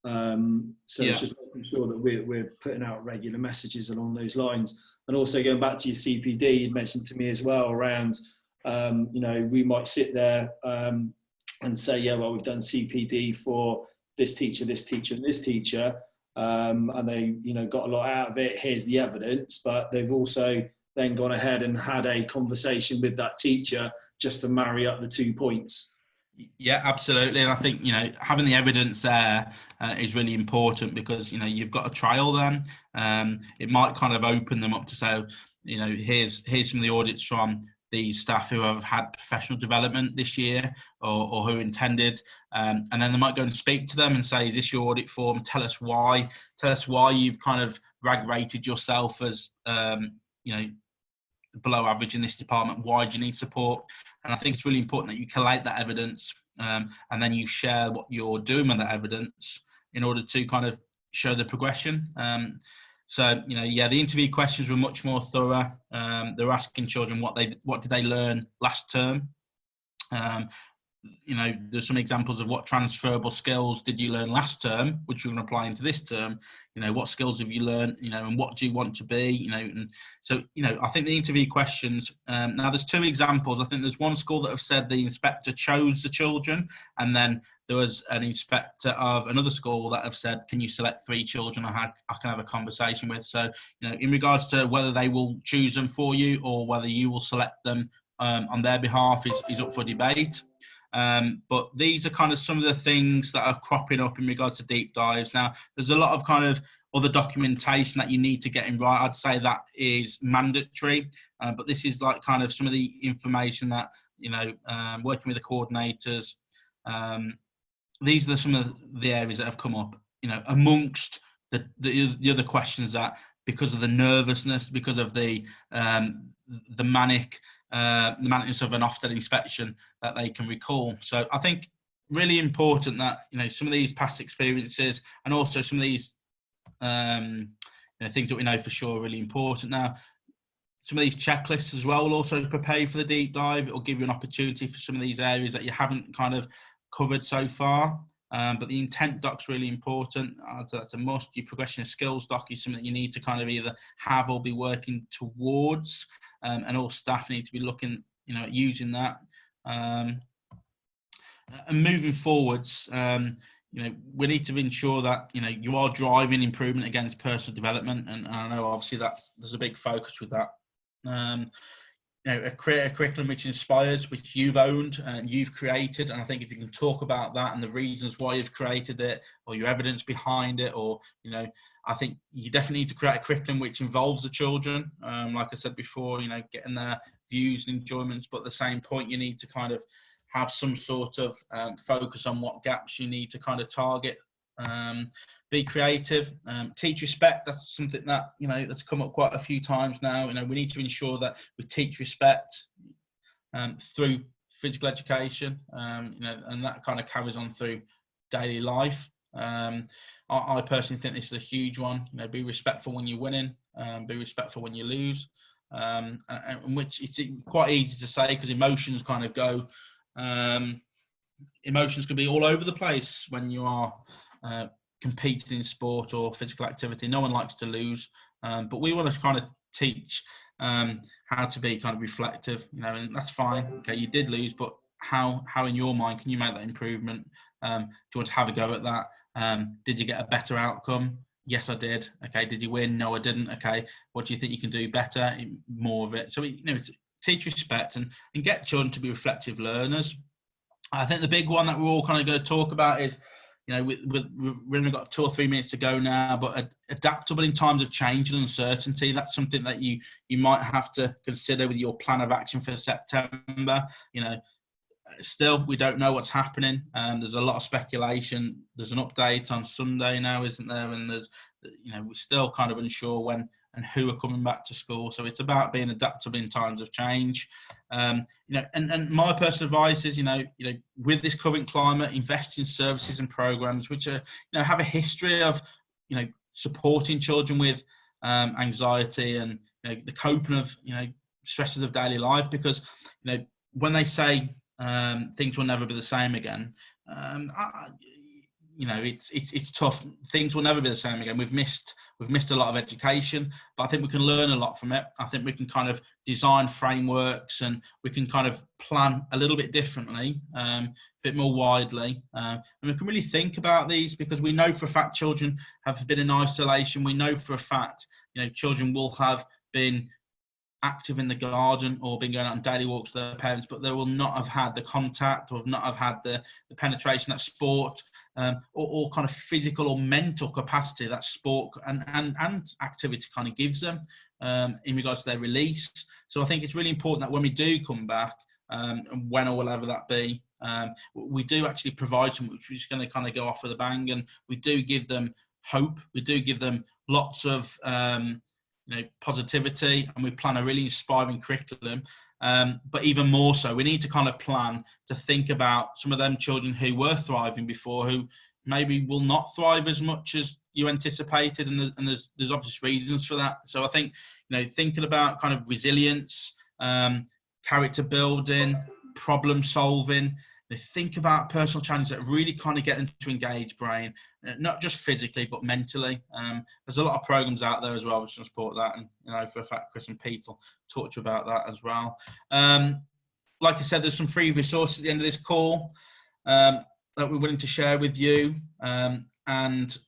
S1: So it's just making sure that we're putting out regular messages along those lines. And also going back to your CPD, you mentioned to me as well around, we might sit there and say, yeah, well, we've done CPD for this teacher, and this teacher, and they, got a lot out of it. Here's the evidence, but they've also then gone ahead and had a conversation with that teacher just to marry up the 2 points.
S3: Yeah, absolutely. And I think, having the evidence there is really important, because, you've got a trial then. It might kind of open them up to say, here's some of the audits from these staff who have had professional development this year, or who intended. And then they might go and speak to them and say, is this your audit form? Tell us why you've kind of rated yourself as, below average in this department. Why do you need support? And I think it's really important that you collate that evidence, and then you share what you're doing with that evidence in order to kind of show the progression. So the interview questions were much more thorough. They were asking children what did they learn last term. There's some examples of what transferable skills did you learn last term, which you're going to apply into this term. What skills have you learned, and what do you want to be, and so, I think the interview questions, now there's 2 examples. I think there's one school that have said the inspector chose the children, and then there was an inspector of another school that have said, can you select 3 children I can have a conversation with? So, in regards to whether they will choose them for you or whether you will select them on their behalf is up for debate. But these are kind of some of the things that are cropping up in regards to deep dives. Now, there's a lot of kind of other documentation that you need to get in right. I'd say that is mandatory, but this is like kind of some of the information that, working with the coordinators, these are some of the areas that have come up, amongst the other questions, that because of the nervousness, because of the management of an Ofsted inspection, that they can recall. So I think really important that, some of these past experiences, and also some of these things that we know for sure are really important. Now, some of these checklists as well will also prepare you for the deep dive. It will give you an opportunity for some of these areas that you haven't kind of covered so far. But the intent doc's really important. That's a must. Your progression of skills doc is something that you need to kind of either have or be working towards, and all staff need to be looking, at using that. And moving forwards, we need to ensure that you are driving improvement against personal development, and I know obviously there's a big focus with that. Create a curriculum which inspires, which you've owned and you've created. And I think if you can talk about that and the reasons why you've created it, or your evidence behind it, or, I think you definitely need to create a curriculum which involves the children. Like I said before, getting their views and enjoyments, but at the same point, you need to kind of have some sort of focus on what gaps you need to kind of target. Be creative, teach respect. That's something that that's come up quite a few times now. We need to ensure that we teach respect through physical education, and that kind of carries on through daily life. I personally think this is a huge one. Be respectful when you're winning, be respectful when you lose, and which it's quite easy to say because emotions kind of go. Emotions can be all over the place when you are competing in sport or physical activity. No one likes to lose, but we want to kind of teach how to be kind of reflective, and that's fine. Okay, you did lose, but how in your mind can you make that improvement? Do you want to have a go at that? Did you get a better outcome? Yes, I did. Okay, did you win? No, I didn't. Okay, what do you think you can do better? More of it. So teach respect and get children to be reflective learners. I think the big one that we're all kind of going to talk about is, we've only got 2 or 3 minutes to go now, but adaptable in times of change and uncertainty. That's something that you might have to consider with your plan of action for September. Still, we don't know what's happening. There's a lot of speculation. There's an update on Sunday now, isn't there? And there's, we're still kind of unsure when and who are coming back to school. So it's about being adaptable in times of change. And my personal advice is, with this current climate, invest in services and programs which are, have a history of, supporting children with anxiety and the coping of, stresses of daily life. Because, when they say things will never be the same again. It's tough. Things will never be the same again. We've missed a lot of education, but I think we can learn a lot from it. I think we can kind of design frameworks, and we can kind of plan a little bit differently, a bit more widely, and we can really think about these, because we know for a fact children have been in isolation. We know for a fact, children will have been active in the garden or been going out on daily walks with their parents, but they will not have had the contact, or have not have had the penetration that sport or kind of physical or mental capacity that sport and activity kind of gives them in regards to their release. So I think it's really important that when we do come back, and when or whatever that be, we do actually provide some, which is going to kind of go off with a bang, and we do give them hope. We do give them lots of positivity, and we plan a really inspiring curriculum. But even more so, we need to kind of plan to think about some of them children who were thriving before, who maybe will not thrive as much as you anticipated, and there's obvious reasons for that. So I think thinking about kind of resilience, character building, problem solving. Think about personal challenges that really kind of get them to engage brain, not just physically but mentally. There's a lot of programs out there as well which can support that, and for a fact Chris and Pete will talk to you about that as well. Like I said, there's some free resources at the end of this call that we're willing to share with you, and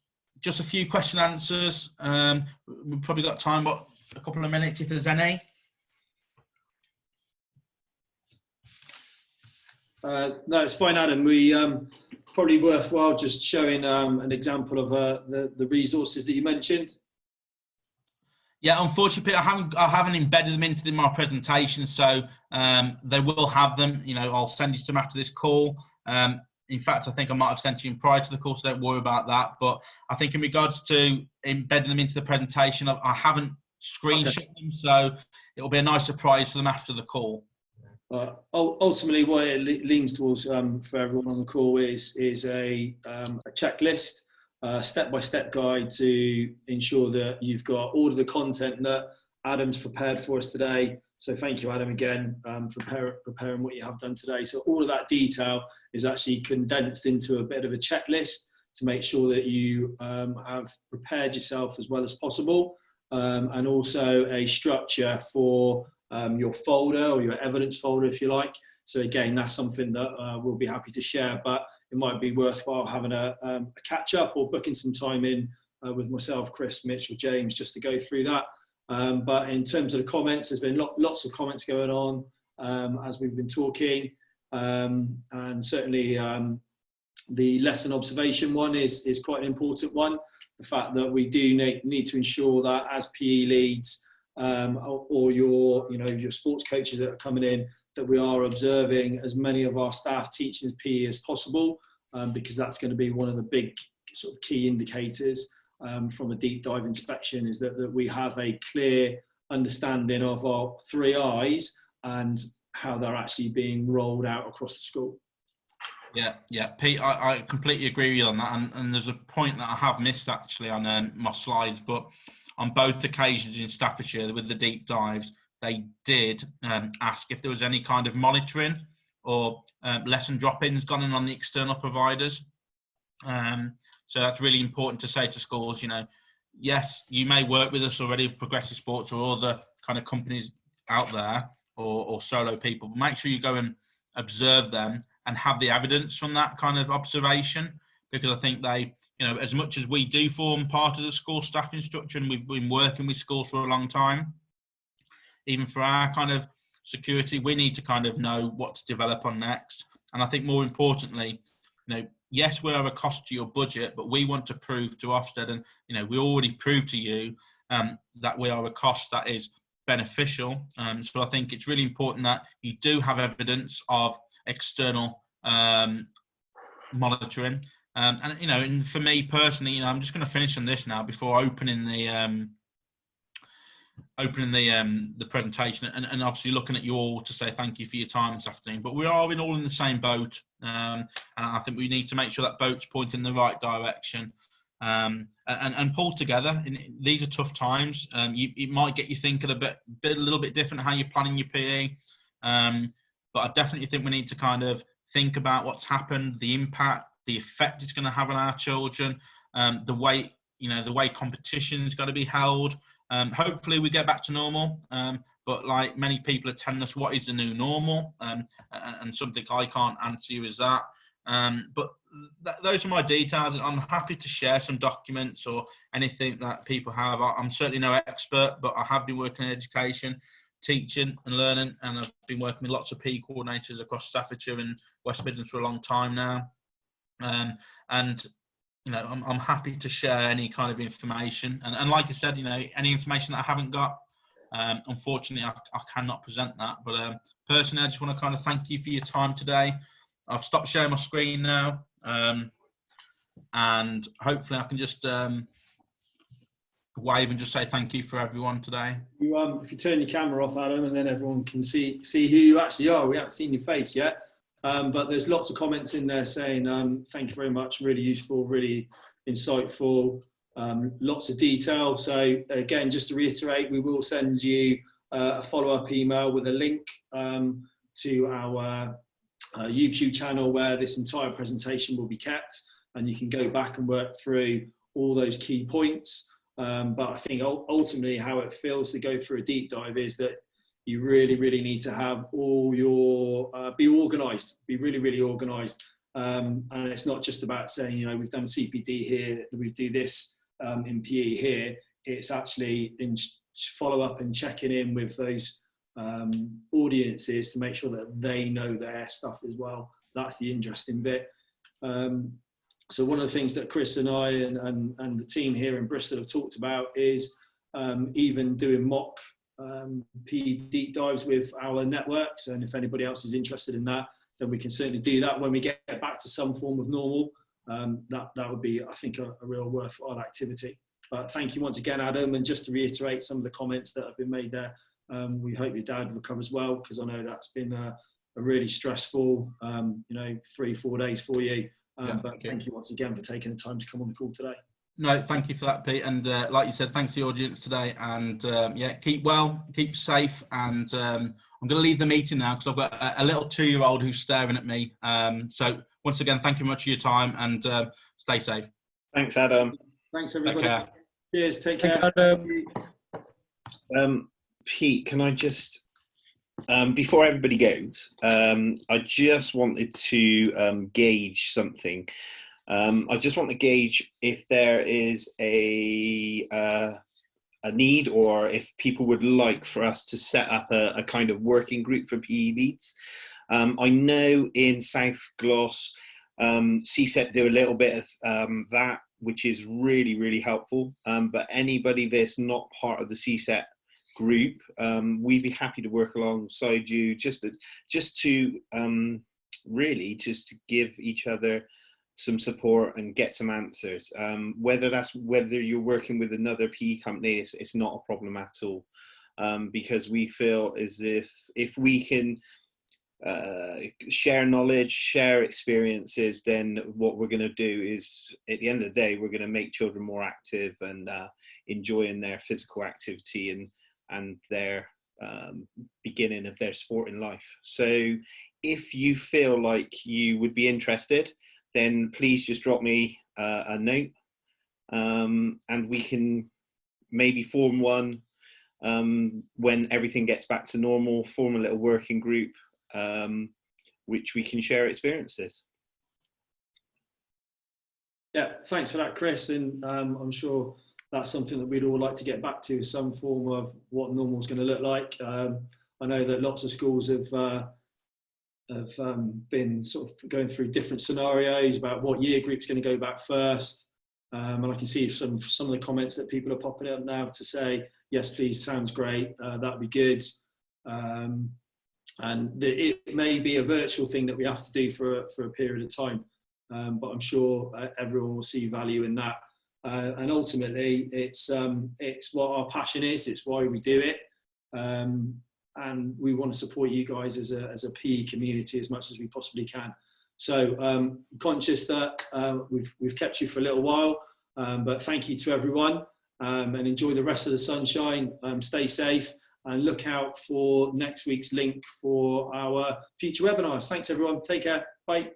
S3: just a few question answers. We've probably got time, but a couple of minutes if there's any.
S1: No, it's fine, Adam. We probably worthwhile just showing an example of the resources that you mentioned.
S3: Yeah, unfortunately, I haven't embedded them into my presentation, so they will have them. I'll send you some after this call. In fact, I think I might have sent you in prior to the call, so don't worry about that. But I think in regards to embedding them into the presentation, I haven't screenshot them, so it'll be a nice surprise for them after the call.
S1: Ultimately, what it leans towards for everyone on the call is a checklist, step-by-step guide to ensure that you've got all of the content that Adam's prepared for us today. So thank you, Adam, again, for preparing what you have done today. So all of that detail is actually condensed into a bit of a checklist to make sure that you have prepared yourself as well as possible, and also a structure for your folder, or your evidence folder, if you like. So again, that's something that we'll be happy to share, but it might be worthwhile having a catch up, or booking some time in with myself, Chris, Mitch, or James, just to go through that. But in terms of the comments, there's been lots of comments going on as we've been talking, and certainly the lesson observation one is quite an important one. The fact that we do need to ensure that as PE leads, or your sports coaches that are coming in, that we are observing as many of our staff teaching PE as possible, because that's going to be one of the big sort of key indicators from a deep dive inspection, is that we have a clear understanding of our 3 I's and how they're actually being rolled out across the school.
S3: Yeah, Pete, I completely agree with you on that, and there's a point that I have missed actually on my slides, but on both occasions in Staffordshire with the deep dives, they did ask if there was any kind of monitoring or lesson drop-ins gone in on the external providers. So that's really important to say to schools, yes, you may work with us already, Progressive Sports or other kind of companies out there, or solo people, but make sure you go and observe them and have the evidence from that kind of observation, because I think they, as much as we do form part of the school staffing structure, and we've been working with schools for a long time, even for our kind of security, we need to kind of know what to develop on next. And I think more importantly, yes, we are a cost to your budget, but we want to prove to Ofsted, and we already proved to you that we are a cost that is beneficial. So I think it's really important that you do have evidence of external monitoring. And for me personally, I'm just going to finish on this now before opening the presentation, and obviously looking at you all to say thank you for your time this afternoon. But we are all in the same boat, and I think we need to make sure that boat's pointing in the right direction, and pull together. These are tough times. It might get you thinking a little bit different how you're planning your PE. but I definitely think we need to kind of think about what's happened, the impact, the effect it's going to have on our children, the way, the way competition's got to be held. Hopefully we get back to normal, but like many people are telling us, what is the new normal? And something I can't answer you is that. But those are my details. I'm happy to share some documents or anything that people have. I'm certainly no expert, but I have been working in education, teaching and learning, and I've been working with lots of PE coordinators across Staffordshire and West Midlands for a long time now. And I'm happy to share any kind of information. And like I said, any information that I haven't got, unfortunately, I cannot present that. But personally, I just want to kind of thank you for your time today. I've stopped sharing my screen now, and hopefully I can just wave and just say thank you for everyone today.
S1: If you turn your camera off, Adam, and then everyone can see who you actually are. We haven't seen your face yet, but there's lots of comments in there saying thank you very much, really useful, really insightful, lots of detail. So again, just to reiterate, we will send you a follow-up email with a link to our YouTube channel where this entire presentation will be kept, and you can go back and work through all those key points. But I think ultimately how it feels to go through a deep dive is that you really, really need to have all your, be organised, be really, really organised. And it's not just about saying, we've done CPD here, we do this in PE here. It's actually in follow up and checking in with those audiences to make sure that they know their stuff as well. That's the interesting bit. So one of the things that Chris and I and the team here in Bristol have talked about is even doing mock PE deep dives with our networks. And if anybody else is interested in that, then we can certainly do that when we get back to some form of normal. That would be, I think, a real worthwhile activity. But thank you once again, Adam. And just to reiterate some of the comments that have been made there, we hope your dad recovers well, because I know that's been a really stressful 3-4 days for you. But thank you once again for taking the time to come on the call today. No,
S3: thank you for that, Pete. And like you said, thanks to the audience today. And keep well, keep safe. And I'm going to leave the meeting now because I've got a little 2-year-old who's staring at me. So once again, thank you much for your time, and stay safe.
S2: Thanks, Adam.
S1: Thanks, everybody.
S3: Take care.
S1: Cheers. Take care.
S2: Pete, can I just, before everybody goes, I just wanted to gauge something. I just want to gauge if there is a need, or if people would like for us to set up a kind of working group for PE beats. I know in South Glos, CSET do a little bit of that, which is really, really helpful. But anybody that's not part of the CSET group, we'd be happy to work alongside you, just to really just to give each other some support and get some answers. Whether you're working with another PE company, it's not a problem at all, because we feel as if we can share knowledge, share experiences, then what we're going to do is, at the end of the day, we're going to make children more active and enjoying their physical activity and their beginning of their sporting life. So if you feel like you would be interested, then please just drop me a note, and we can maybe form one when everything gets back to normal, form a little working group, which we can share experiences.
S1: Yeah, thanks for that, Chris. And I'm sure that's something that we'd all like to get back to, some form of what normal is going to look like. I know that lots of schools have been sort of going through different scenarios about what year group's going to go back first. And I can see some of the comments that people are popping up now to say, yes, please, sounds great, that'd be good. And it may be a virtual thing that we have to do for a period of time, but I'm sure everyone will see value in that. And ultimately, it's what our passion is. It's why we do it, and we want to support you guys as a PE community as much as we possibly can. So conscious that we've kept you for a little while, but thank you to everyone, and enjoy the rest of the sunshine. Stay safe, and look out for next week's link for our future webinars. Thanks everyone. Take care. Bye.